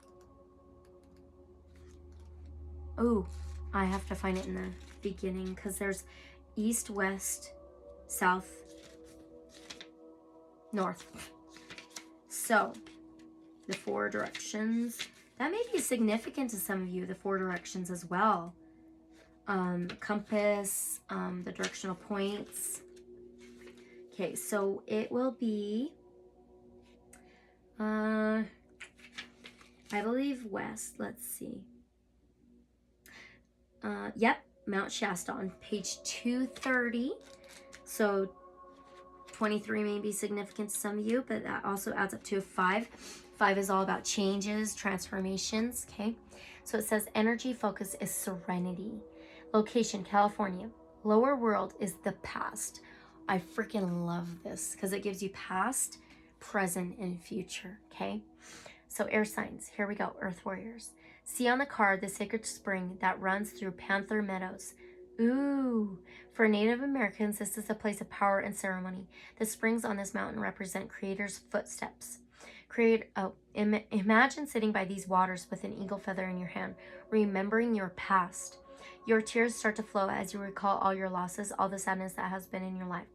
Oh, I have to find it in the beginning because there's east, west, south, north. So The 4 directions. That may be significant to some of you, the 4 directions as well. Compass, the directional points. Okay, so it will be, I believe west. Let's see. Yep, Mount Shasta on page 230. So 23 may be significant to some of you, but that also adds up to a 5. 5 is all about changes, transformations, okay? So it says energy focus is serenity. Location, California. Lower world is the past. I freaking love this because it gives you past, present, and future, okay? So air signs, here we go, Earth Warriors. See on the card the sacred spring that runs through Panther Meadows. Ooh, for Native Americans, this is a place of power and ceremony. The springs on this mountain represent Creator's footsteps. Imagine sitting by these waters with an eagle feather in your hand, remembering your past. Your tears start to flow as you recall all your losses, all the sadness that has been in your life.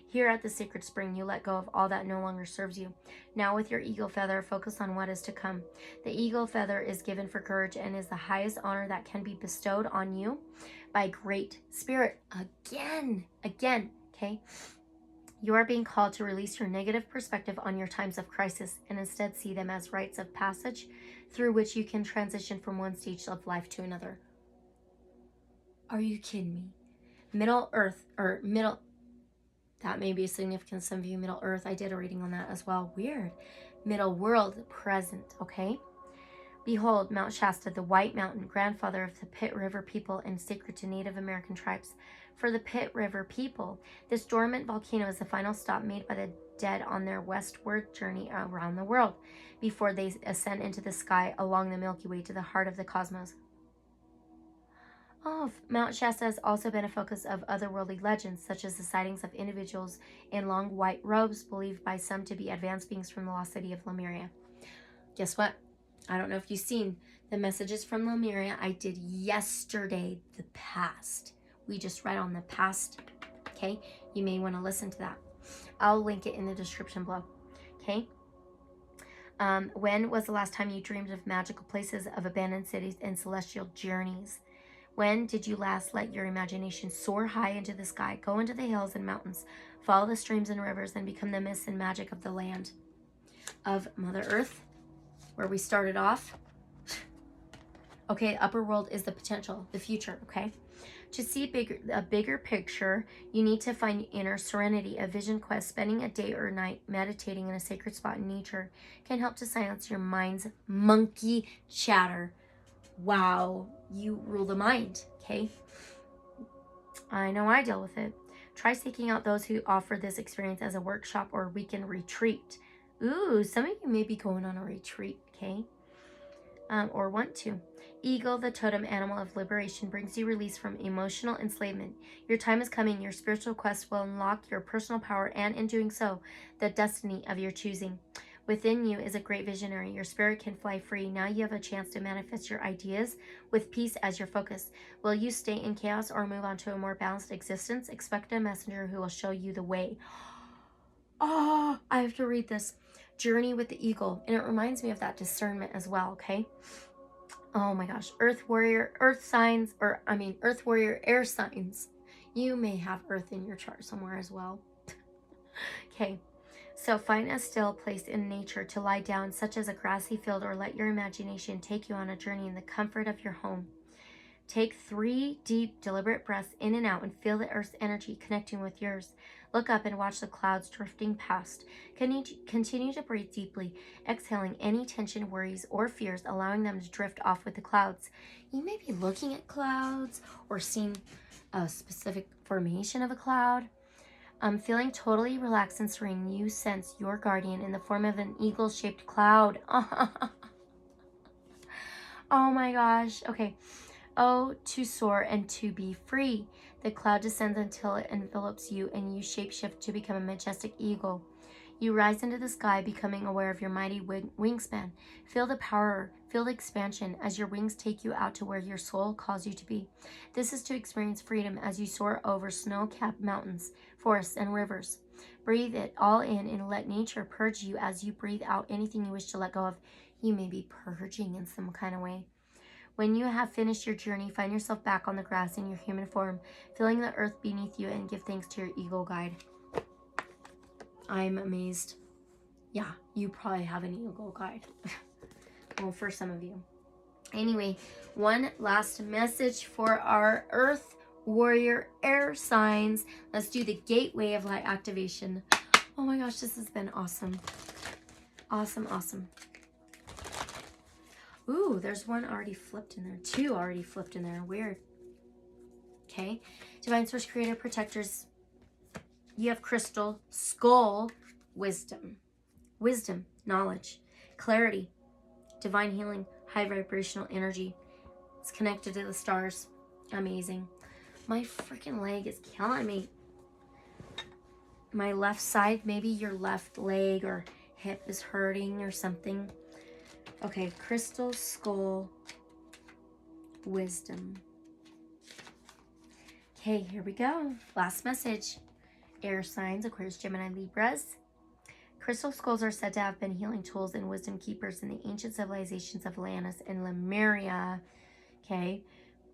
Here at the sacred spring, you let go of all that no longer serves you. Now with your eagle feather, focus on what is to come. The eagle feather is given for courage and is the highest honor that can be bestowed on you by Great Spirit. Again, okay? You are being called to release your negative perspective on your times of crisis and instead see them as rites of passage through which you can transition from one stage of life to another. Are you kidding me? Middle Earth, or middle, that may be significant to some of you, Middle Earth. I did a reading on that as well. Weird. Middle world, present, okay? Behold, Mount Shasta, the White Mountain, grandfather of the Pit River people and sacred to Native American tribes. For the Pit River people, this dormant volcano is the final stop made by the dead on their westward journey around the world before they ascend into the sky along the Milky Way to the heart of the cosmos. Oh, Mount Shasta has also been a focus of otherworldly legends, such as the sightings of individuals in long white robes believed by some to be advanced beings from the lost city of Lemuria. Guess what? I don't know if you've seen the messages from Lemuria I did yesterday, the past. We just read on the past, okay? You may want to listen to that. I'll link it in the description below, okay? When was the last time you dreamed of magical places, of abandoned cities, and celestial journeys? When did you last let your imagination soar high into the sky, go into the hills and mountains, follow the streams and rivers, and become the myths and magic of the land of Mother Earth, where we started off? Okay, upper world is the potential, the future, okay? To see a bigger picture, you need to find inner serenity. A vision quest, spending a day or night meditating in a sacred spot in nature can help to silence your mind's monkey chatter. Wow, you rule the mind, okay? I know I deal with it. Try seeking out those who offer this experience as a workshop or weekend retreat. Ooh, some of you may be going on a retreat, okay? Or want to. Eagle, the totem animal of liberation, brings you release from emotional enslavement. Your time is coming. Your spiritual quest will unlock your personal power and, in doing so, the destiny of your choosing. Within you is a great visionary. Your spirit can fly free. Now you have a chance to manifest your ideas with peace as your focus. Will you stay in chaos or move on to a more balanced existence? Expect a messenger who will show you the way. Oh, I have to read this. Journey with the Eagle. And it reminds me of that discernment as well, okay? Oh my gosh. Earth Warrior, Earth Warrior air signs. You may have Earth in your chart somewhere as well. Okay. So find a still place in nature to lie down, such as a grassy field, or let your imagination take you on a journey in the comfort of your home. Take 3 deep, deliberate breaths in and out and feel the Earth's energy connecting with yours. Look up and watch the clouds drifting past. Continue to breathe deeply, exhaling any tension, worries, or fears, allowing them to drift off with the clouds. You may be looking at clouds or seeing a specific formation of a cloud. Feeling totally relaxed and serene, you sense your guardian in the form of an eagle-shaped cloud. Oh my gosh. Okay. Oh, to soar and to be free. The cloud descends until it envelops you, and you shapeshift to become a majestic eagle. You rise into the sky, becoming aware of your mighty wingspan. Feel the power, feel the expansion as your wings take you out to where your soul calls you to be. This is to experience freedom as you soar over snow-capped mountains, forests, and rivers. Breathe it all in and let nature purge you as you breathe out anything you wish to let go of. You may be purging in some kind of way. When you have finished your journey, find yourself back on the grass in your human form, feeling the earth beneath you, and give thanks to your eagle guide. I'm amazed. Yeah, you probably have an eagle guide. Well, for some of you. Anyway, one last message for our Earth Warrior air signs. Let's do the Gateway of Light activation. Oh my gosh, this has been awesome. Awesome, awesome. Ooh, there's one already flipped in there. Two already flipped in there. Weird. Okay. Divine Source Creator Protectors. You have Crystal, Skull, Wisdom. Wisdom, knowledge, clarity, divine healing, high vibrational energy. It's connected to the stars. Amazing. My freaking leg is killing me. My left side, maybe your left leg or hip is hurting or something. Okay, Crystal, Skull, Wisdom. Okay, here we go. Last message. Air signs, Aquarius, Gemini, Libras. Crystal skulls are said to have been healing tools and wisdom keepers in the ancient civilizations of Atlantis and Lemuria. Okay,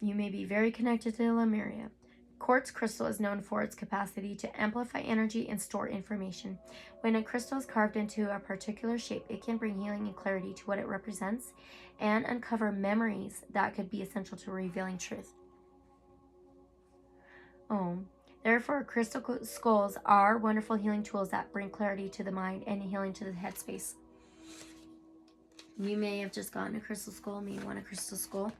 you may be very connected to Lemuria. Quartz crystal is known for its capacity to amplify energy and store information. When a crystal is carved into a particular shape, it can bring healing and clarity to what it represents and uncover memories that could be essential to revealing truth. Therefore, crystal skulls are wonderful healing tools that bring clarity to the mind and healing to the headspace. You may have just gotten a crystal skull, may want a crystal skull.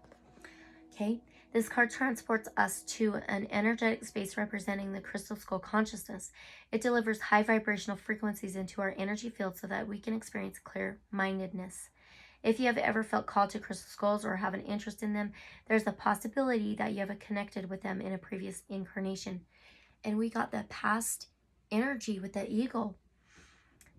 Okay, this card transports us to an energetic space representing the crystal skull consciousness. It delivers high vibrational frequencies into our energy field so that we can experience clear-mindedness. If you have ever felt called to crystal skulls or have an interest in them, there's a possibility that you have connected with them in a previous incarnation. And we got the past energy with the eagle.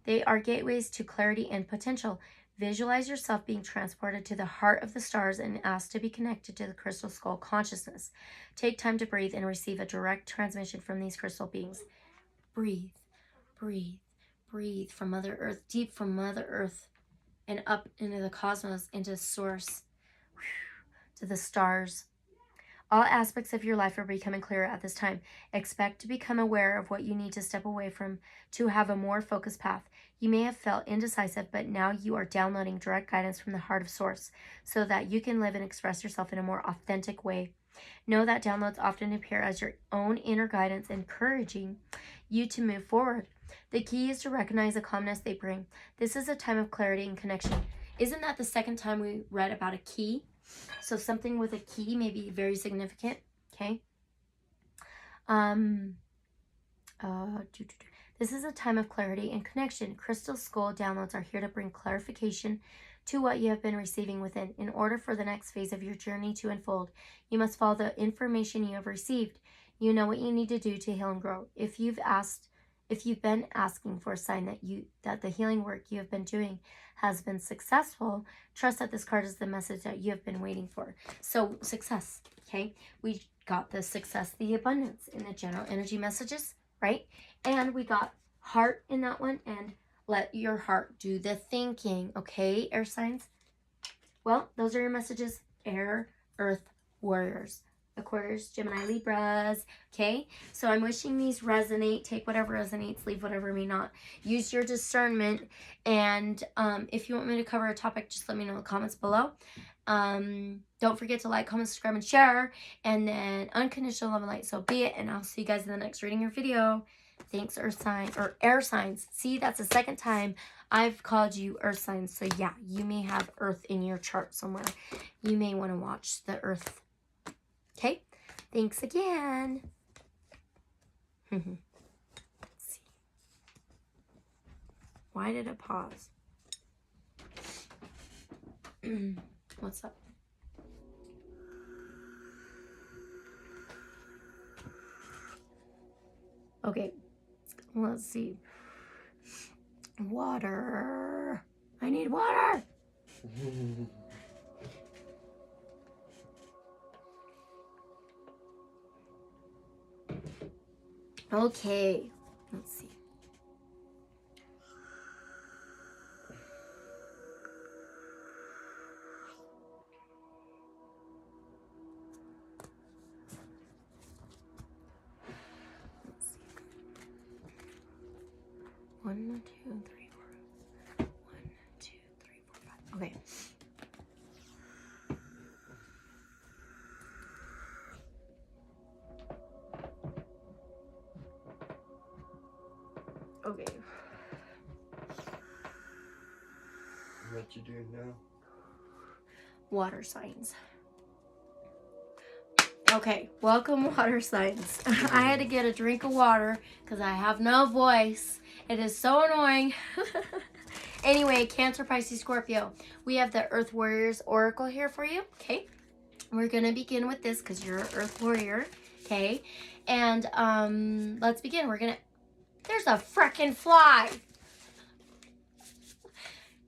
They are gateways to clarity and potential. Visualize yourself being transported to the heart of the stars and asked to be connected to the crystal skull consciousness. Take time to breathe and receive a direct transmission from these crystal beings. Breathe, breathe, breathe from Mother Earth, deep from Mother Earth, and up into the cosmos, into source, to the stars. All aspects of your life are becoming clearer at this time. Expect to become aware of what you need to step away from to have a more focused path. You may have felt indecisive, but now you are downloading direct guidance from the heart of Source so that you can live and express yourself in a more authentic way. Know that downloads often appear as your own inner guidance, encouraging you to move forward. The key is to recognize the calmness they bring. This is a time of clarity and connection. Isn't that the second time we read about a key? So something with a key may be very significant, okay? This is a time of clarity and connection. Crystal Skull downloads are here to bring clarification to what you have been receiving within. In order for the next phase of your journey to unfold, you must follow the information you have received. You know what you need to do to heal and grow. If you've been asking for a sign that the healing work you have been doing has been successful, trust that this card is the message that you have been waiting for. So success, okay? We got the success, the abundance in the general energy messages, right? And we got heart in that one, and let your heart do the thinking, okay, air signs? Well, those are your messages, air, earth, warriors. Aquarius, Gemini, Libras, okay? So I'm wishing these resonate. Take whatever resonates, leave whatever may not. Use your discernment. And if you want me to cover a topic, just let me know in the comments below. Don't forget to like, comment, subscribe, and share. And then unconditional love and light, so be it. And I'll see you guys in the next reading or video. Thanks, earth sign, or air signs. See, that's the second time I've called you earth signs. So yeah, you may have earth in your chart somewhere. You may want to watch the earth. Okay, thanks again. Let's see. Why did it pause? What's up? Okay, let's see. Water. I need water. Okay, let's see. 1, 2, 3, 4. 1, 2, 3, 4, 5. Okay. Okay. What you doing now? Water signs. Okay, welcome water signs. I had to get a drink of water because I have no voice. It is so annoying. Anyway, Cancer, Pisces, Scorpio. We have the Earth Warriors Oracle here for you. Okay, we're going to begin with this because you're an Earth Warrior. Okay, and let's begin. There's a frickin' fly.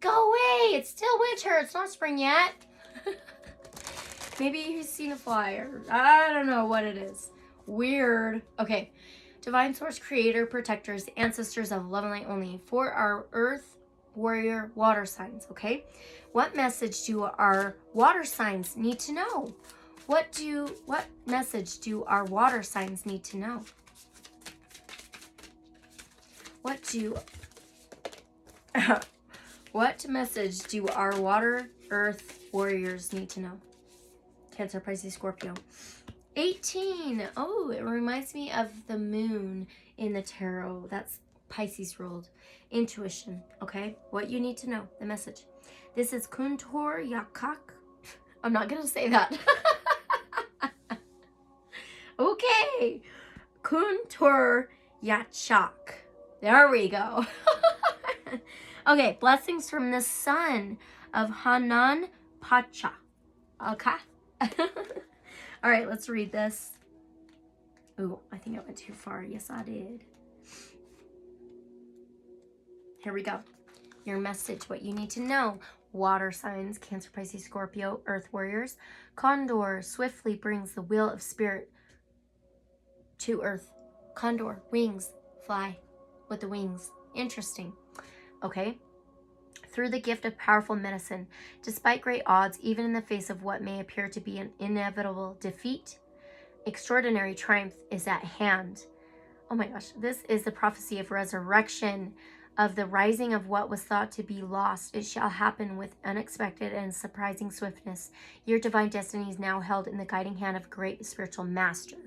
Go away. It's still winter. It's not spring yet. Maybe you've seen a fly, or I don't know what it is. Weird. Okay. Divine Source, Creator, Protectors, Ancestors of Love and Light only. For our Earth Warrior water signs, okay? What message do our water signs need to know? What message do our water signs need to know? What message do our water Earth Warriors need to know? Cancer, Pisces, Scorpio. 18. Oh, it reminds me of the moon in the tarot. That's Pisces ruled. Intuition. Okay. What you need to know. The message. This is Kuntor Yakak. I'm not going to say that. Okay. Kuntor Yachak. There we go. Okay. Blessings from the sun of Hanan Pacha. Okay. All right, let's read this. Ooh, I think I went too far. Yes, I did. Here we go. Your message, what you need to know. Water signs, Cancer, Pisces, Scorpio, Earth Warriors. Condor swiftly brings the will of spirit to Earth. Condor, wings, fly with the wings. Interesting. Okay. Through the gift of powerful medicine, despite great odds, even in the face of what may appear to be an inevitable defeat, extraordinary triumph is at hand. Oh my gosh, this is the prophecy of resurrection, of the rising of what was thought to be lost. It shall happen with unexpected and surprising swiftness. Your divine destiny is now held in the guiding hand of a great spiritual master.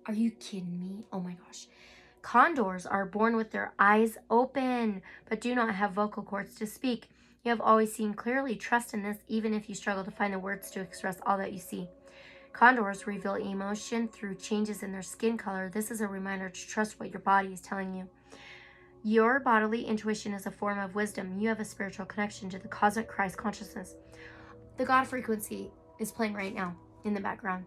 Are you kidding me? Oh my gosh. Condors are born with their eyes open, but do not have vocal cords to speak. You have always seen clearly. Trust in this, even if you struggle to find the words to express all that you see. Condors reveal emotion through changes in their skin color. This is a reminder to trust what your body is telling you. Your bodily intuition is a form of wisdom. You have a spiritual connection to the cosmic Christ consciousness. The God frequency is playing right now in the background.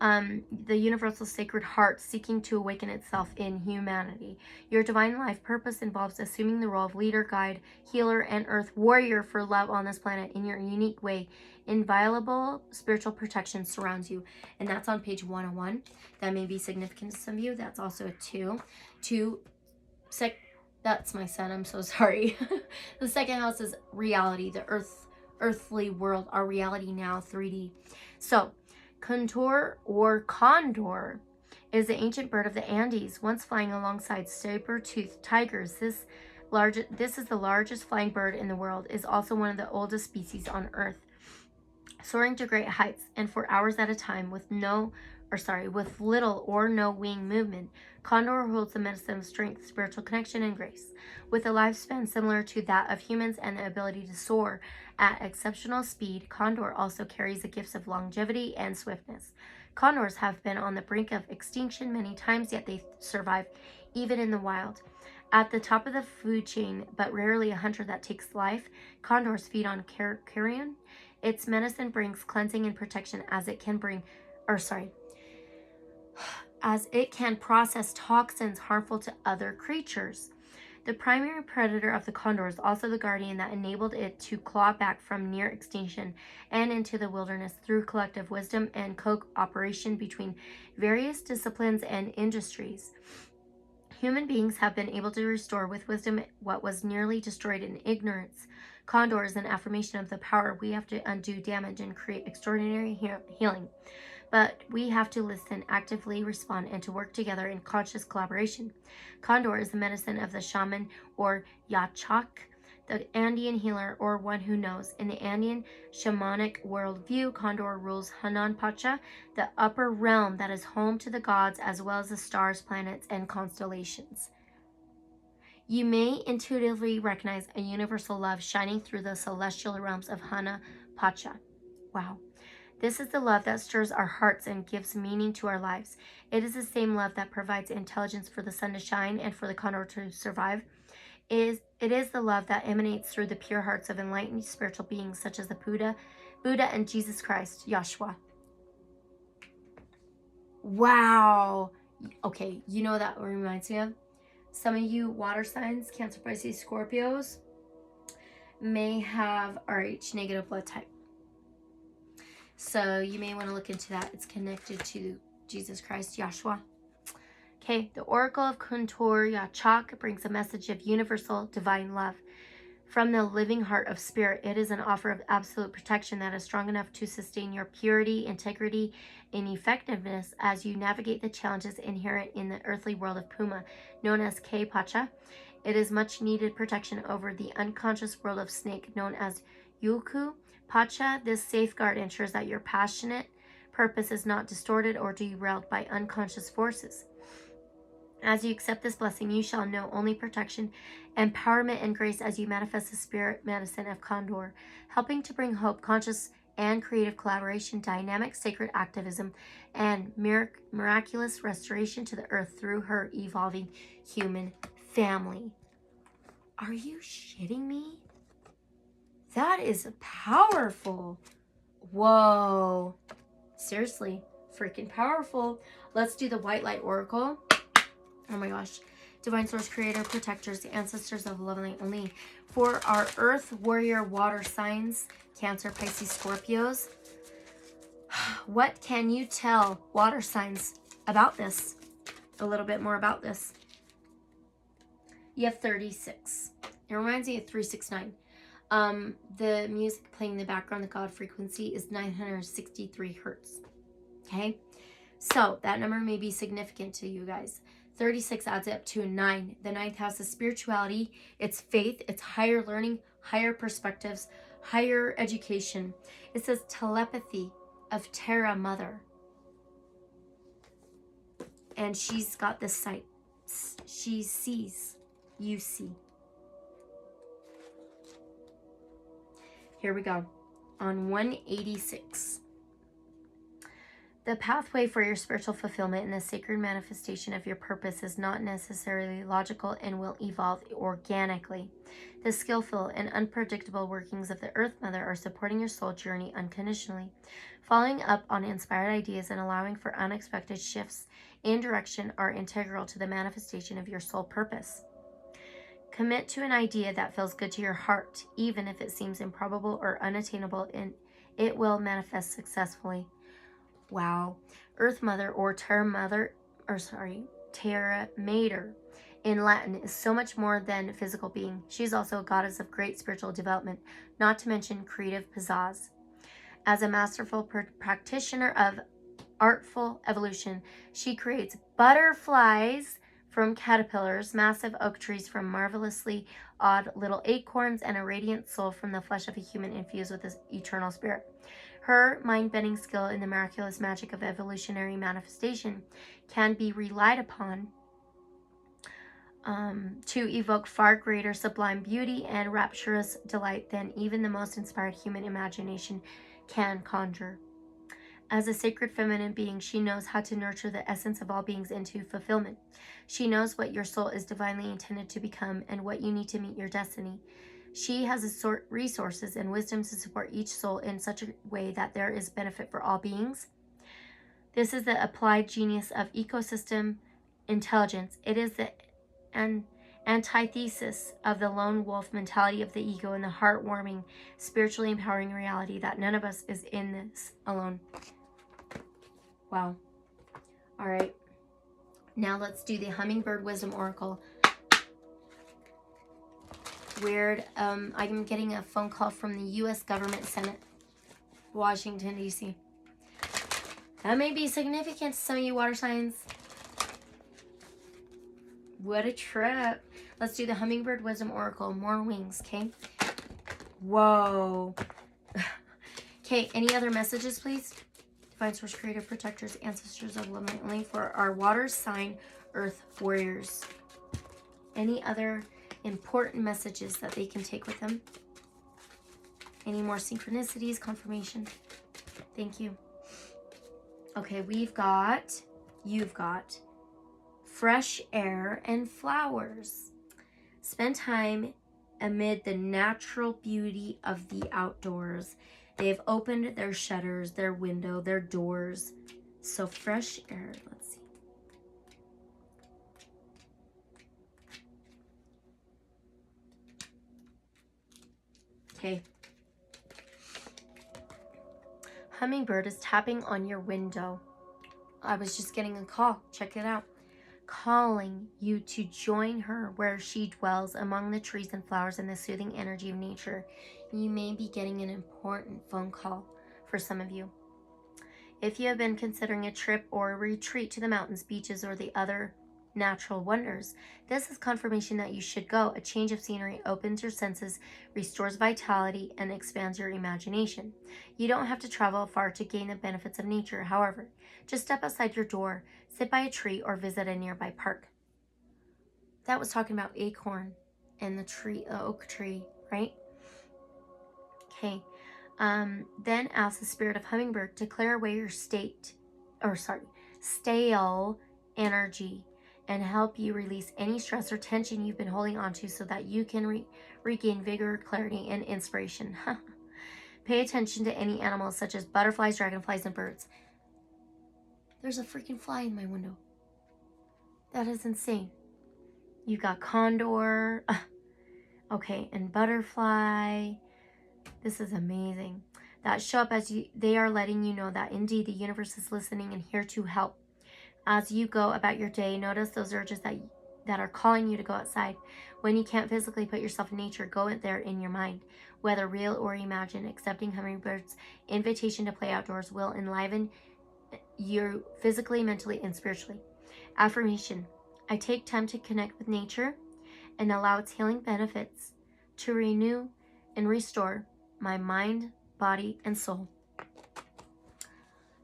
The universal sacred heart seeking to awaken itself in humanity. Your divine life purpose involves assuming the role of leader, guide, healer, and earth warrior for love on this planet in your unique way. Inviolable spiritual protection surrounds you. And that's on page 101. That may be significant to some of you. That's also a 2. That's my son. I'm so sorry. The second house is reality, the earthly world, our reality now, 3D. So, Contour or condor is the ancient bird of the Andes, once flying alongside saber-toothed tigers. This is the largest flying bird in the world, is also one of the oldest species on Earth. Soaring to great heights and for hours at a time with little or no wing movement, condor holds the medicine of strength, spiritual connection, and grace. With a lifespan similar to that of humans and the ability to soar at exceptional speed, condor also carries the gifts of longevity and swiftness. Condors have been on the brink of extinction many times, yet they survive even in the wild. At the top of the food chain, but rarely a hunter that takes life, condors feed on carrion. Its medicine brings cleansing and protection as it can process toxins harmful to other creatures. The primary predator of the condor is also the guardian that enabled it to claw back from near extinction and into the wilderness through collective wisdom and cooperation between various disciplines and industries. Human beings have been able to restore with wisdom what was nearly destroyed in ignorance. Condor is an affirmation of the power we have to undo damage and create extraordinary healing. but we have to listen, actively respond, and to work together in conscious collaboration. Condor is the medicine of the shaman or Yachak, the Andean healer or one who knows. In the Andean shamanic worldview, Condor rules Hanan Pacha, the upper realm that is home to the gods as well as the stars, planets, and constellations. You may intuitively recognize a universal love shining through the celestial realms of Hana Pacha. Wow. This is the love that stirs our hearts and gives meaning to our lives. It is the same love that provides intelligence for the sun to shine and for the condor to survive. It is the love that emanates through the pure hearts of enlightened spiritual beings such as the Buddha and Jesus Christ, Yahshua. Wow. Okay, you know what that reminds me of? Some of you water signs, Cancer, Pisces, Scorpios, may have Rh negative blood type. So you may want to look into that. It's connected to Jesus Christ, Yahshua. Okay, the Oracle of Kuntur Yachak brings a message of universal divine love. From the living heart of spirit, it is an offer of absolute protection that is strong enough to sustain your purity, integrity, and effectiveness as you navigate the challenges inherent in the earthly world of Puma, known as K Pacha. It is much needed protection over the unconscious world of snake, known as Yuku Pacha. This safeguard ensures that your passionate purpose is not distorted or derailed by unconscious forces. As you accept this blessing, you shall know only protection, empowerment, and grace as you manifest the spirit medicine of Condor, helping to bring hope, conscious and creative collaboration, dynamic sacred activism, and miraculous restoration to the earth through her evolving human family. Are you shitting me? That is powerful. Whoa. Seriously, freaking powerful. Let's do the White Light Oracle. Oh my gosh. Divine Source, Creator, Protectors, the Ancestors of Love and Light only. For our Earth Warrior Water signs, Cancer, Pisces, Scorpios, what can you tell water signs about this? A little bit more about this. You have 36. It reminds me of 369. The music playing in the background, the God frequency, is 963 hertz. Okay? So that number may be significant to you guys. 36 adds up to a 9. The 9th house is spirituality, it's faith, it's higher learning, higher perspectives, higher education. It says telepathy of Terra Mother. And she's got this sight. She sees, you see. Here we go. On 186. The pathway for your spiritual fulfillment and the sacred manifestation of your purpose is not necessarily logical and will evolve organically. The skillful and unpredictable workings of the Earth Mother are supporting your soul journey unconditionally. Following up on inspired ideas and allowing for unexpected shifts in direction are integral to the manifestation of your soul purpose. Commit to an idea that feels good to your heart, even if it seems improbable or unattainable, and it will manifest successfully. Wow. Earth Mother or Terra Mater in Latin is so much more than a physical being. She's also a goddess of great spiritual development, not to mention creative pizzazz. As a masterful practitioner of artful evolution, she creates butterflies from caterpillars, massive oak trees from marvelously odd little acorns, and a radiant soul from the flesh of a human infused with this eternal spirit. Her mind-bending skill in the miraculous magic of evolutionary manifestation can be relied upon to evoke far greater sublime beauty and rapturous delight than even the most inspired human imagination can conjure. As a sacred feminine being, she knows how to nurture the essence of all beings into fulfillment. She knows what your soul is divinely intended to become and what you need to meet your destiny. She has resources and wisdom to support each soul in such a way that there is benefit for all beings. This is the applied genius of ecosystem intelligence. It is the antithesis of the lone wolf mentality of the ego and the heartwarming, spiritually empowering reality that none of us is in this alone. Wow. All right. Now let's do the Hummingbird Wisdom Oracle. Weird. I'm getting a phone call from the U.S. Government Senate, Washington, D.C. That may be significant to some of you water signs. What a trip. Let's do the Hummingbird Wisdom Oracle. More wings, okay? Whoa. Okay, any other messages, please? Divine Source, Creator, Protectors, Ancestors of Love, only for our water sign, Earth Warriors. Any other important messages that they can take with them? Any more synchronicities, confirmation? Thank you. Okay, you've got fresh air and flowers. Spend time amid the natural beauty of the outdoors. They have opened their shutters, their window, their doors. So fresh air, let's see. Okay. Hummingbird is tapping on your window. I was just getting a call. Check it out. Calling you to join her where she dwells among the trees and flowers and the soothing energy of nature. You may be getting an important phone call for some of you. If you have been considering a trip or a retreat to the mountains, beaches, or the other natural wonders, this is confirmation that you should go. A change of scenery opens your senses, restores vitality, and expands your imagination. You don't have to travel far to gain the benefits of nature. However, just step outside your door, sit by a tree, or visit a nearby park. That was talking about acorn and the oak tree, right? Okay. Then ask the spirit of Hummingbird to clear away your stale energy and help you release any stress or tension you've been holding on to so that you can regain vigor, clarity, and inspiration. Pay attention to any animals such as butterflies, dragonflies, and birds. There's a freaking fly in my window. That is insane. You got condor. Okay, and butterfly. This is amazing. That show up as they are letting you know that indeed the universe is listening and here to help. As you go about your day, notice those urges that are calling you to go outside. When you can't physically put yourself in nature, go in there in your mind. Whether real or imagined, accepting Hummingbird's invitation to play outdoors will enliven you physically, mentally, and spiritually. Affirmation. I take time to connect with nature and allow its healing benefits to renew and restore my mind, body, and soul.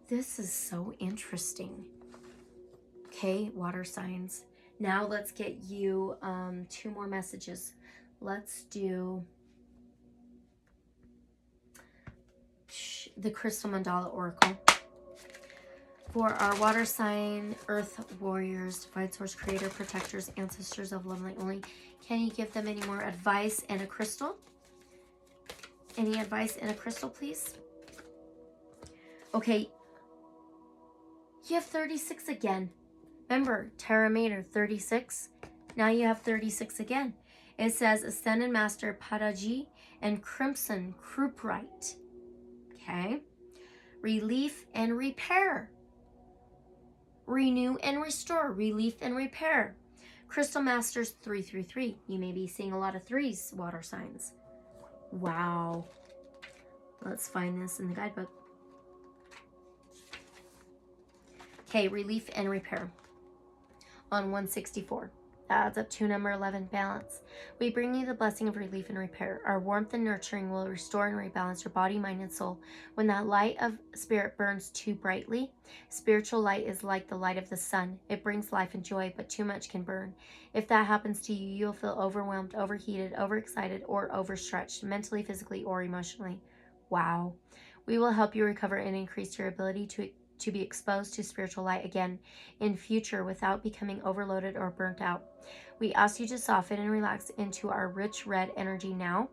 This is so interesting. Okay, water signs. Now let's get you 2 more messages. Let's do the Crystal Mandala Oracle. For our water sign, Earth Warriors, Divine Source, Creator, Protectors, Ancestors of Love, Light only. Can you give them any more advice and a crystal? Any advice and a crystal, please? Okay. You have 36 again. Remember, Terra Mater, 36. Now you have 36 again. It says Ascended Master Padaji and Crimson Crouprite. Okay. Relief and repair. Renew and restore. Relief and repair. Crystal Masters 333. You may be seeing a lot of 3s, water signs. Wow. Let's find this in the guidebook. Okay, relief and repair. On 164. That adds up to number 11, balance. We bring you the blessing of relief and repair. Our warmth and nurturing will restore and rebalance your body, mind, and soul. When that light of spirit burns too brightly, spiritual light is like the light of the sun. It brings life and joy, but too much can burn. If that happens to you, you'll feel overwhelmed, overheated, overexcited, or overstretched, mentally, physically, or emotionally. Wow. We will help you recover and increase your ability to be exposed to spiritual light again in future without becoming overloaded or burnt out. We ask you to soften and relax into our rich red energy now,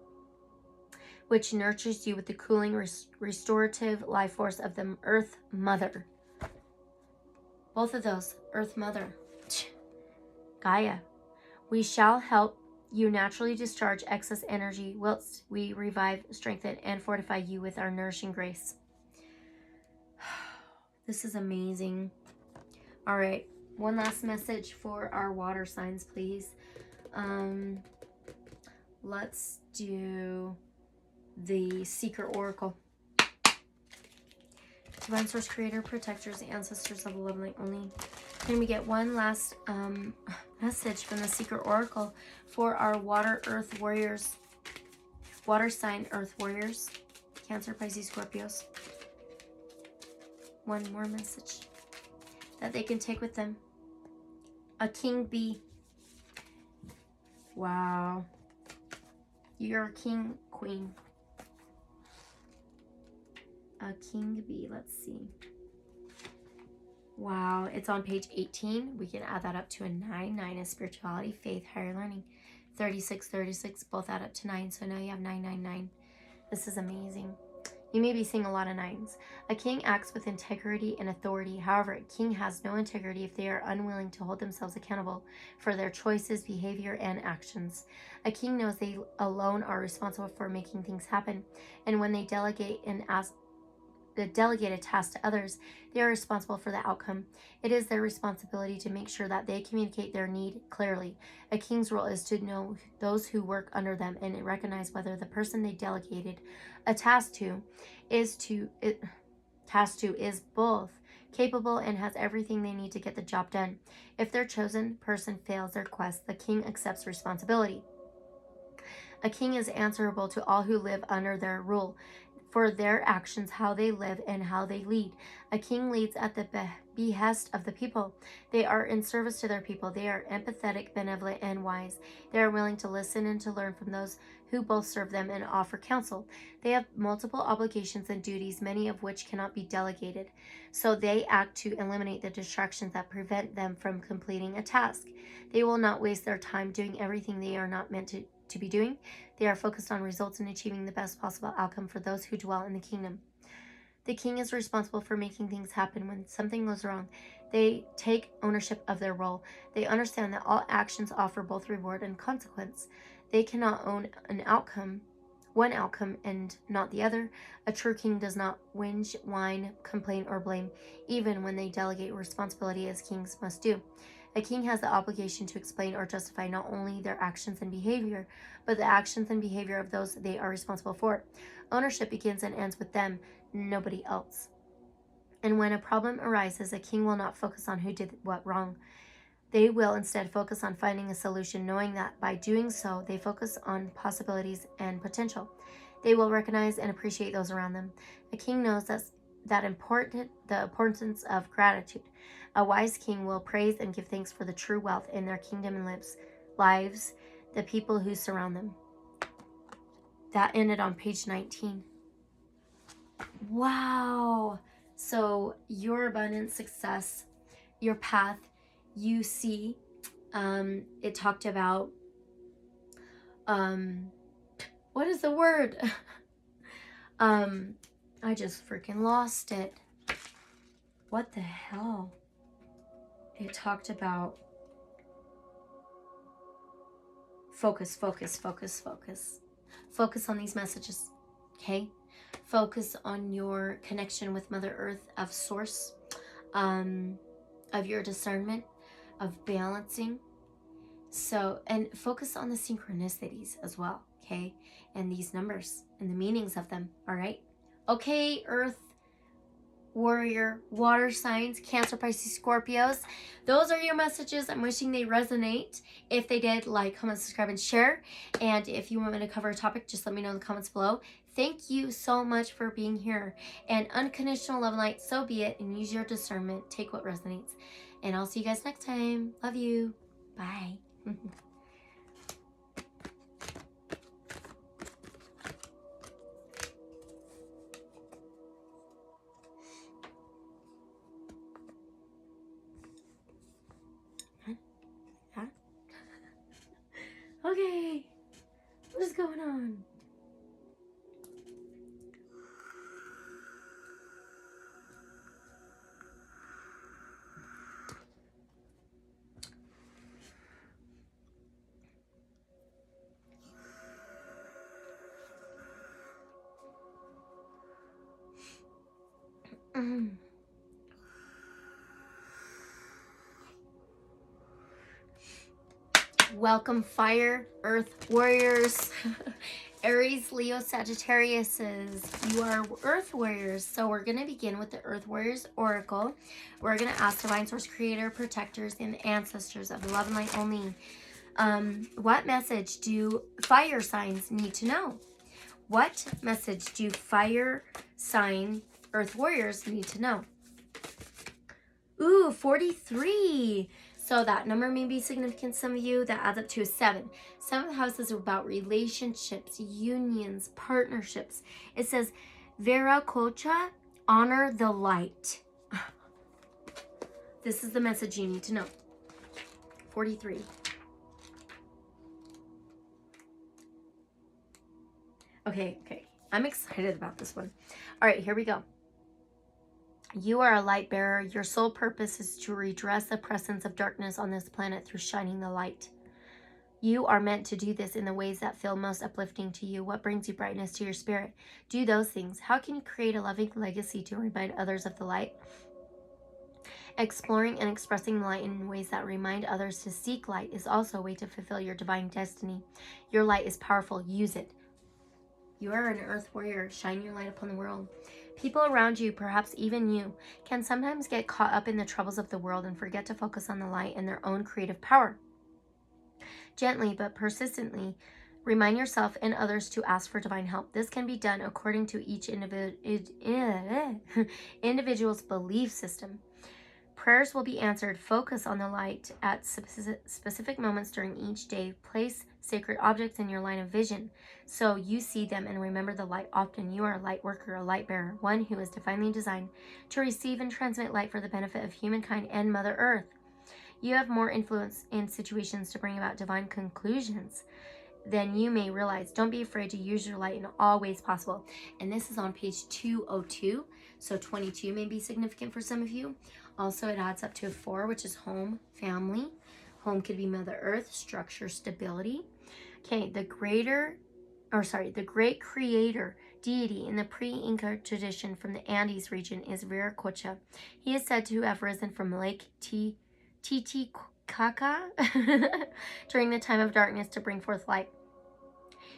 which nurtures you with the cooling, restorative life force of the Earth Mother. Both of those, Earth Mother, Gaia. We shall help you naturally discharge excess energy whilst we revive, strengthen, and fortify you with our nourishing grace. This is amazing. All right. One last message for our water signs, please. Let's do the Seeker Oracle. Divine Source Creator, Protectors, Ancestors of Love Light only. Can we get one last message from the Secret Oracle for our Water Earth Warriors? Water sign Earth Warriors. Cancer, Pisces, Scorpios. One more message that they can take with them. A king bee. Wow. You're a king, queen. A king bee. Let's see. Wow. It's on page 18. We can add that up to a 9. 9 is spirituality, faith, higher learning. 36, 36, both add up to 9. So now you have 999. This is amazing. You may be seeing a lot of 9s. A king acts with integrity and authority. However, a king has no integrity if they are unwilling to hold themselves accountable for their choices, behavior, and actions. A king knows they alone are responsible for making things happen, and when they delegate a task to others, they are responsible for the outcome. It is their responsibility to make sure that they communicate their need clearly. A king's role is to know those who work under them and recognize whether the person they delegated a task to is both capable and has everything they need to get the job done. If their chosen person fails their quest, the king accepts responsibility. A king is answerable to all who live under their rule for their actions, how they live, and how they lead. A king leads at the behest of the people. They are in service to their people. They are empathetic, benevolent, and wise. They are willing to listen and to learn from those who both serve them and offer counsel. They have multiple obligations and duties, many of which cannot be delegated. So they act to eliminate the distractions that prevent them from completing a task. They will not waste their time doing everything they are not meant to be doing. They are focused on results and achieving the best possible outcome for those who dwell in the kingdom. The king is responsible for making things happen. When something goes wrong, they take ownership of their role. They understand that all actions offer both reward and consequence. They cannot own one outcome and not the other. A true king does not whinge, whine, complain, or blame, even when they delegate responsibility as kings must do. A king has the obligation to explain or justify not only their actions and behavior, but the actions and behavior of those they are responsible for. Ownership begins and ends with them, nobody else. And when a problem arises, a king will not focus on who did what wrong. They will instead focus on finding a solution, knowing that by doing so, they focus on possibilities and potential. They will recognize and appreciate those around them. A king knows the importance of gratitude. A wise king will praise and give thanks for the true wealth in their kingdom and lives, the people who surround them. That ended on page 19. Wow. So your abundant success, your path, you see, it talked about, what is the word? I just freaking lost it. What the hell? It talked about focus. Focus on these messages, okay? Focus on your connection with Mother Earth, of source, of your discernment, of balancing. So, and focus on the synchronicities as well, okay? And these numbers and the meanings of them, all right? Okay, Earth Warrior, water signs, Cancer, Pisces, Scorpios. Those are your messages. I'm wishing they resonate. If they did, like, comment, subscribe, and share. And if you want me to cover a topic, just let me know in the comments below. Thank you so much for being here. And unconditional love and light, so be it. And use your discernment. Take what resonates. And I'll see you guys next time. Love you. Bye. Okay, what is going on? Welcome, fire, earth warriors. Aries, Leo, Sagittarius, you are Earth Warriors. So we're going to begin with the Earth Warriors Oracle. We're going to ask Divine Source Creator, Protectors, and Ancestors of Love and Light only. What message do fire signs need to know? What message do fire sign Earth Warriors need to know? Ooh, 43. So that number may be significant to some of you. That adds up to a 7. 7th house is about relationships, unions, partnerships. It says, Vera Kocha, honor the light. This is the message you need to know. 43. Okay. I'm excited about this one. All right, here we go. You are a light bearer. Your sole purpose is to redress the presence of darkness on this planet through shining the light. You are meant to do this in the ways that feel most uplifting to you. What brings you brightness to your spirit? Do those things. How can you create a loving legacy to remind others of the light? Exploring and expressing the light in ways that remind others to seek light is also a way to fulfill your divine destiny. Your light is powerful. Use it. You are an earth warrior. Shine your light upon the world. People around you, perhaps even you, can sometimes get caught up in the troubles of the world and forget to focus on the light and their own creative power. Gently but persistently, remind yourself and others to ask for divine help. This can be done according to each individual's belief system. Prayers will be answered. Focus on the light at specific moments during each day. Place sacred objects in your line of vision so you see them and remember the light often. You are a light worker, a light bearer, one who is divinely designed to receive and transmit light for the benefit of humankind and Mother Earth. You have more influence in situations to bring about divine conclusions than you may realize. Don't be afraid to use your light in all ways possible. And this is on page 202. So 22 may be significant for some of you. Also, it adds up to a 4, which is home, family. Home could be Mother Earth, structure, stability. Okay, the great creator deity in the pre-Inca tradition from the Andes region is Viracocha. He is said to have risen from Lake Titicaca during the time of darkness to bring forth light.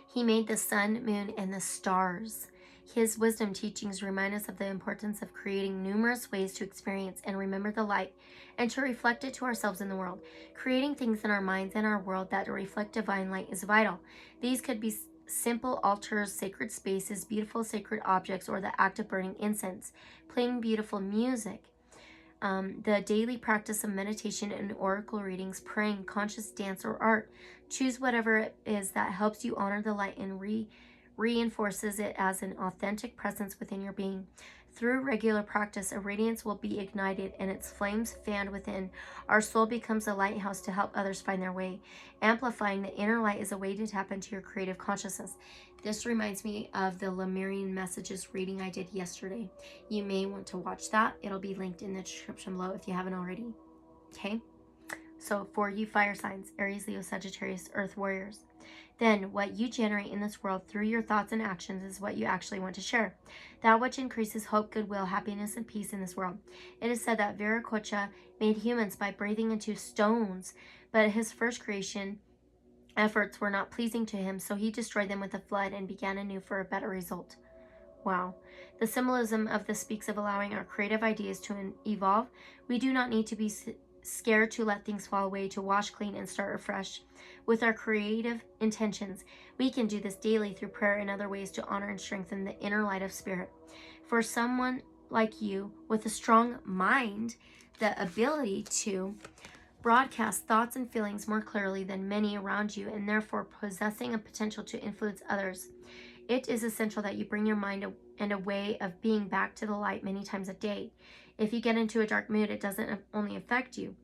He made the sun, moon, and the stars. His wisdom teachings remind us of the importance of creating numerous ways to experience and remember the light and to reflect it to ourselves in the world. Creating things in our minds and our world that reflect divine light is vital. These could be simple altars, sacred spaces, beautiful sacred objects, or the act of burning incense, playing beautiful music. The daily practice of meditation and oracle readings, praying, conscious dance, or art. Choose whatever it is that helps you honor the light and reinforces it as an authentic presence within your being. Through regular practice, a radiance will be ignited and its flames fanned within. Our soul becomes a lighthouse to help others find their way. Amplifying the inner light is a way to tap into your creative consciousness. This reminds me of the Lemurian Messages reading I did yesterday. You may want to watch that. It'll be linked in the description below if you haven't already. Okay? So for you fire signs, Aries, Leo, Sagittarius, Earth Warriors. Then what you generate in this world through your thoughts and actions is what you actually want to share. That which increases hope, goodwill, happiness, and peace in this world. It is said that Viracocha made humans by breathing into stones, but his first creation efforts were not pleasing to him, so he destroyed them with a flood and began anew for a better result. Wow. The symbolism of this speaks of allowing our creative ideas to evolve. We do not need to be scared to let things fall away, to wash clean and start afresh. With our creative intentions, we can do this daily through prayer and other ways to honor and strengthen the inner light of spirit. For someone like you with a strong mind, the ability to broadcast thoughts and feelings more clearly than many around you, and therefore possessing a potential to influence others, it is essential that you bring your mind and a way of being back to the light many times a day. If you get into a dark mood, it doesn't only affect you.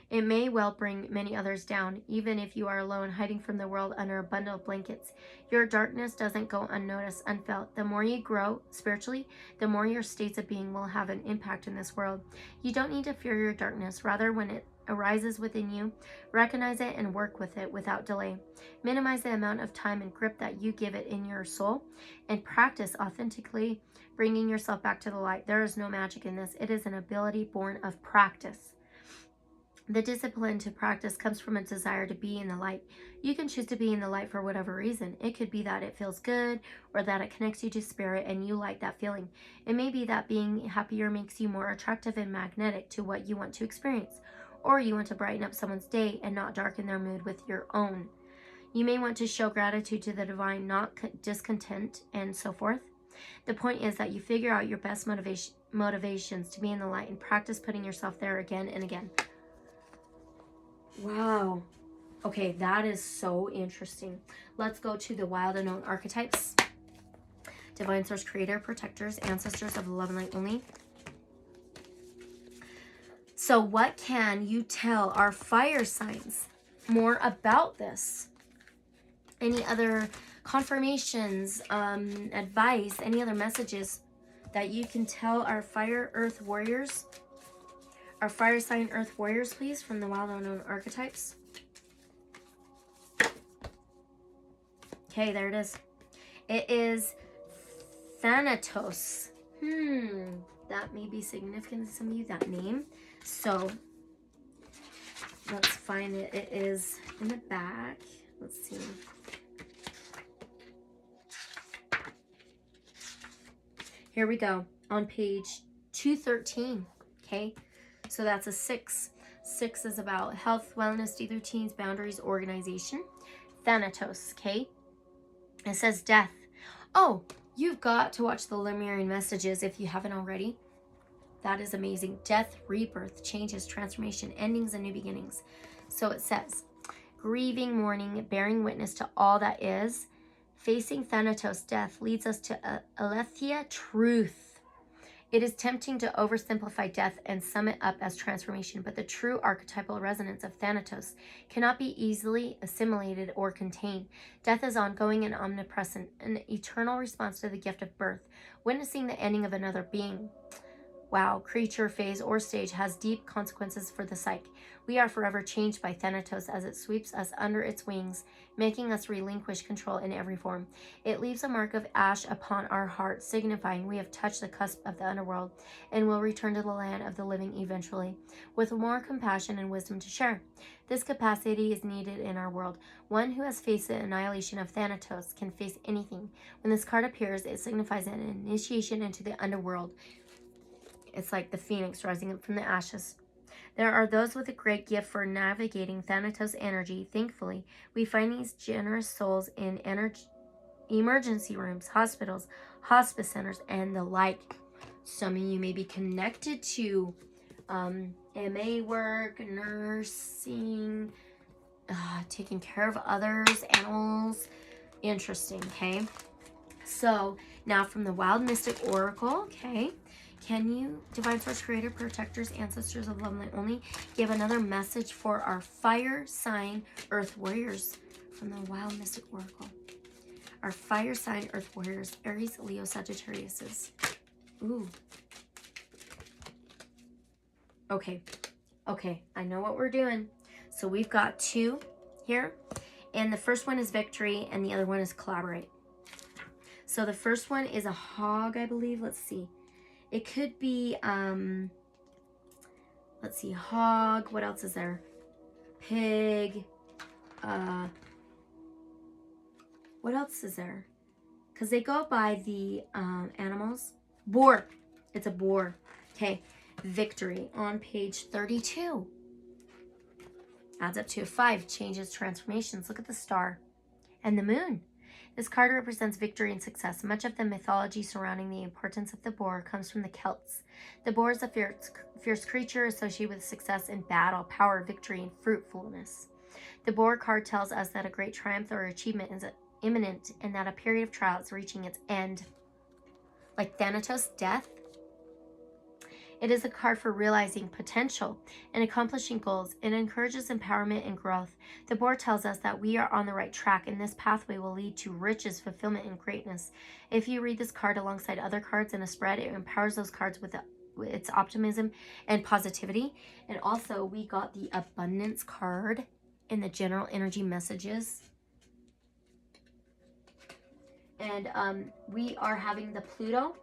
It may well bring many others down, even if you are alone, hiding from the world under a bundle of blankets. Your darkness doesn't go unnoticed, unfelt. The more you grow spiritually, the more your states of being will have an impact in this world. You don't need to fear your darkness. Rather, when it arises within you, recognize it and work with it without delay. Minimize the amount of time and grip that you give it in your soul, and practice authentically bringing yourself back to the light. There is no magic in this. It is an ability born of practice. The discipline to practice comes from a desire to be in the light. You can choose to be in the light for whatever reason. It could be that it feels good or that it connects you to spirit and you like that feeling. It may be that being happier makes you more attractive and magnetic to what you want to experience. Or you want to brighten up someone's day and not darken their mood with your own. You may want to show gratitude to the divine, not discontent, and so forth. The point is that you figure out your best motivations to be in the light and practice putting yourself there again and again. Wow. Okay, that is so interesting. Let's go to the wild unknown archetypes. Divine source, creator, protectors, ancestors of love and light only. So what can you tell our fire signs more about this? Any other confirmations, advice, any other messages that you can tell our fire earth warriors? Our fire sign earth warriors, please, from the wild unknown archetypes. Okay, there it is. It is Thanatos. That may be significant to some of you, that name. So, let's find it. It is in the back. Let's see. Here we go. On page 213. Okay. So that's a 6. 6 is about health, wellness, daily routines, boundaries, organization. Thanatos. Okay. It says death. Oh, you've got to watch the Lemurian messages if you haven't already. That is amazing. Death, rebirth, changes, transformation, endings, and new beginnings. So it says, grieving, mourning, bearing witness to all that is. Facing Thanatos, death, leads us to aletheia, truth. It is tempting to oversimplify death and sum it up as transformation, but the true archetypal resonance of Thanatos cannot be easily assimilated or contained. Death is ongoing and omnipresent, an eternal response to the gift of birth, witnessing the ending of another being. Wow, creature, phase, or stage has deep consequences for the psyche. We are forever changed by Thanatos as it sweeps us under its wings, making us relinquish control in every form. It leaves a mark of ash upon our heart, signifying we have touched the cusp of the underworld and will return to the land of the living eventually, with more compassion and wisdom to share. This capacity is needed in our world. One who has faced the annihilation of Thanatos can face anything. When this card appears, it signifies an initiation into the underworld. It's like the phoenix rising up from the ashes. There are those with a great gift for navigating Thanatos energy. Thankfully, we find these generous souls in emergency rooms, hospitals, hospice centers, and the like. Some of you may be connected to MA work, nursing, taking care of others, animals. Interesting, okay? So, now from the Wild Mystic Oracle, okay? Can you, Divine Source Creator, Protectors, Ancestors of Love and Light Only, give another message for our fire sign Earth Warriors from the Wild Mystic Oracle? Our fire sign Earth Warriors, Aries, Leo, Sagittariuses. Ooh. Okay, I know what we're doing. So we've got 2 here, and the first one is victory, and the other one is collaborate. So the first one is a hog, I believe. Let's see. It could be, let's see, hog. What else is there? Pig. What else is there? Because they go by the animals. Boar. It's a boar. Okay. Victory on page 32. Adds up to a 5. Changes, transformations. Look at the star and the moon. This card represents victory and success. Much of the mythology surrounding the importance of the boar comes from the Celts. The boar is a fierce creature associated with success in battle, power, victory, and fruitfulness. The boar card tells us that a great triumph or achievement is imminent and that a period of trial is reaching its end. Like Thanatos' death, it is a card for realizing potential and accomplishing goals. It encourages empowerment and growth. The board tells us that we are on the right track, and this pathway will lead to riches, fulfillment, and greatness. If you read this card alongside other cards in a spread, it empowers those cards with its optimism and positivity. And also, we got the abundance card in the general energy messages. And we are having the Pluto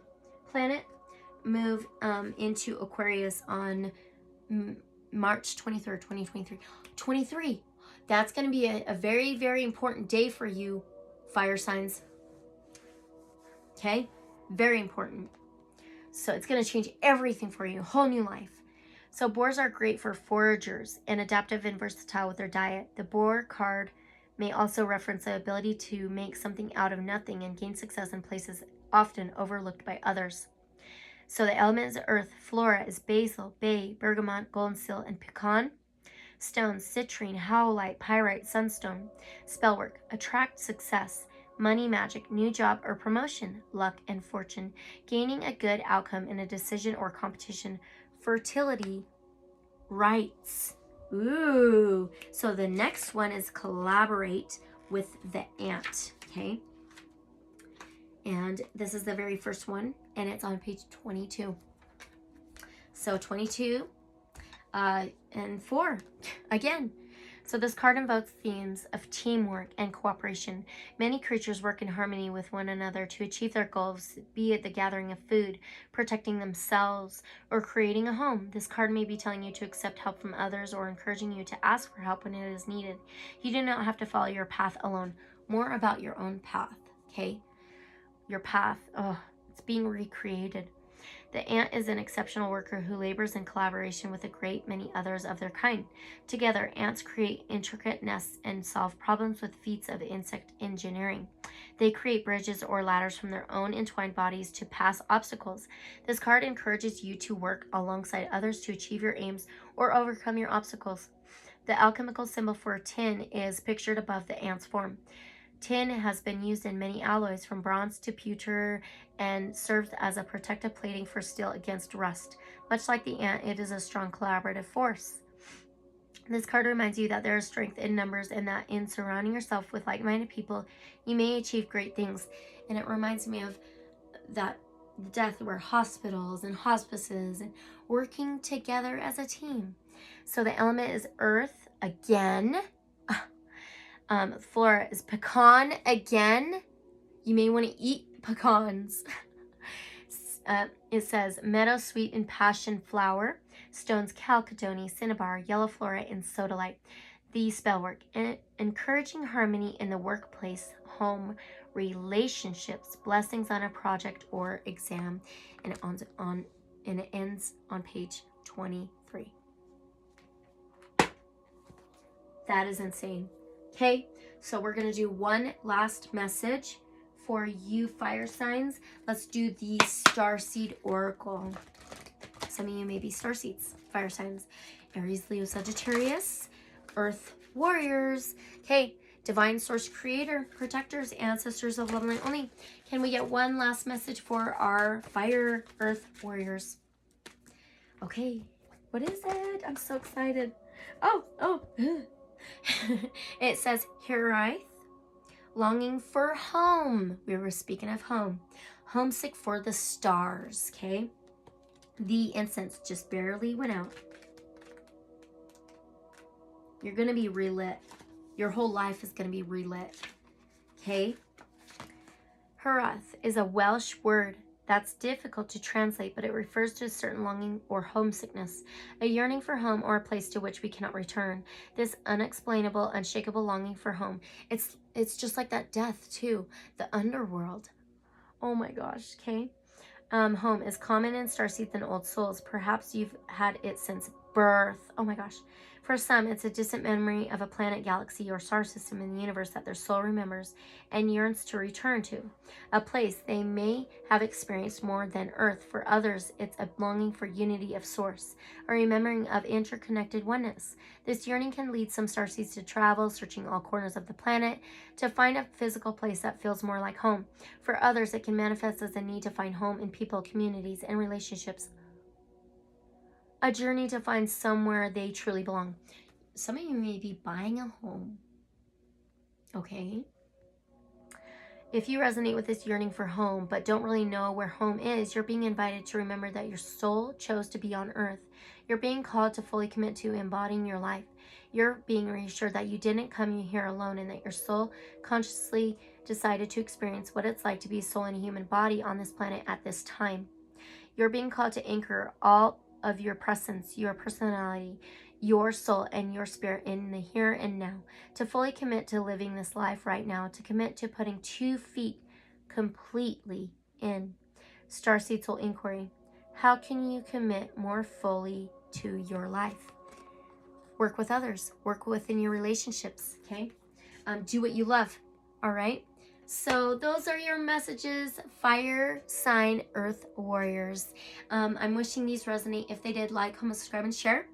planet move into Aquarius on March 23rd, 2023. 23. That's going to be a very, very important day for you, fire signs. Okay? Very important. So it's going to change everything for you. Whole new life. So boars are great for foragers and adaptive and versatile with their diet. The boar card may also reference the ability to make something out of nothing and gain success in places often overlooked by others. So the element is earth. Flora is basil, bay, bergamot, golden seal, and pecan. Stones, citrine, howlite, pyrite, sunstone. Spellwork, attract success, money, magic, new job or promotion, luck and fortune, gaining a good outcome in a decision or competition, fertility, rights. Ooh. So the next one is collaborate with the ant. Okay. And this is the very first one, and it's on page 22. So 22 and 4 again. So this card invokes themes of teamwork and cooperation. Many creatures work in harmony with one another to achieve their goals, be it the gathering of food, protecting themselves, or creating a home. This card may be telling you to accept help from others or encouraging you to ask for help when it is needed. You do not have to follow your path alone. More about your own path, okay? Your path, it's being recreated. The ant is an exceptional worker who labors in collaboration with a great many others of their kind. Together, ants create intricate nests and solve problems with feats of insect engineering. They create bridges or ladders from their own entwined bodies to pass obstacles. This card encourages you to work alongside others to achieve your aims or overcome your obstacles. The alchemical symbol for tin is pictured above the ant's form. Tin has been used in many alloys from bronze to pewter and serves as a protective plating for steel against rust. Much like the ant, it is a strong collaborative force. This card reminds you that there is strength in numbers and that in surrounding yourself with like-minded people, you may achieve great things. And it reminds me of that death where hospitals and hospices and working together as a team. So the element is earth again. Flora is pecan again. You may want to eat pecans. It says meadow sweet and passion flower. Stones chalcedony, cinnabar, yellow flora, and sodalite. The spellwork, encouraging harmony in the workplace, home, relationships, blessings on a project or exam, and it ends on page 23. That is insane. Okay, so we're going to do one last message for you fire signs. Let's do the Starseed Oracle. Some of you may be starseeds, fire signs. Aries, Leo, Sagittarius, Earth Warriors. Okay, divine source creator, protectors, ancestors of love and light only. Can we get one last message for our fire Earth Warriors? Okay, what is it? I'm so excited. Oh. It says, Hirith, longing for home. We were speaking of home. Homesick for the stars, okay? The incense just barely went out. You're going to be relit. Your whole life is going to be relit, okay? Hirith is a Welsh word that's difficult to translate, but it refers to a certain longing or homesickness, a yearning for home or a place to which we cannot return. This unexplainable, unshakable longing for home. It's just like that death too, the underworld. Oh my gosh, okay? Home is common in starseeds and old souls. Perhaps you've had it since birth. Oh my gosh. For some, it's a distant memory of a planet, galaxy, or star system in the universe that their soul remembers and yearns to return to. A place they may have experienced more than Earth. For others, it's a longing for unity of source, a remembering of interconnected oneness. This yearning can lead some starseeds to travel, searching all corners of the planet, to find a physical place that feels more like home. For others, it can manifest as a need to find home in people, communities, and relationships. A journey to find somewhere they truly belong. Some of you may be buying a home. Okay? If you resonate with this yearning for home, but don't really know where home is, you're being invited to remember that your soul chose to be on Earth. You're being called to fully commit to embodying your life. You're being reassured that you didn't come here alone and that your soul consciously decided to experience what it's like to be a soul in a human body on this planet at this time. You're being called to anchor all of your presence, your personality, your soul, and your spirit in the here and now, to fully commit to living this life right now, to commit to putting 2 feet completely in. Starseed Soul Inquiry. How can you commit more fully to your life? Work with others. Work within your relationships, okay? Do what you love, all right? So those are your messages, fire sign earth warriors. I'm wishing these resonate. If they did, like, comment, subscribe, and share.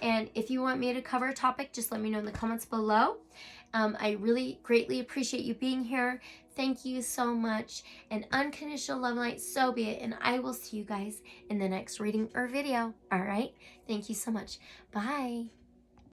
And if you want me to cover a topic, just let me know in the comments below. I really greatly appreciate you being here. Thank you so much. And unconditional love and light, so be it. And I will see you guys in the next reading or video. All right? Thank you so much. Bye.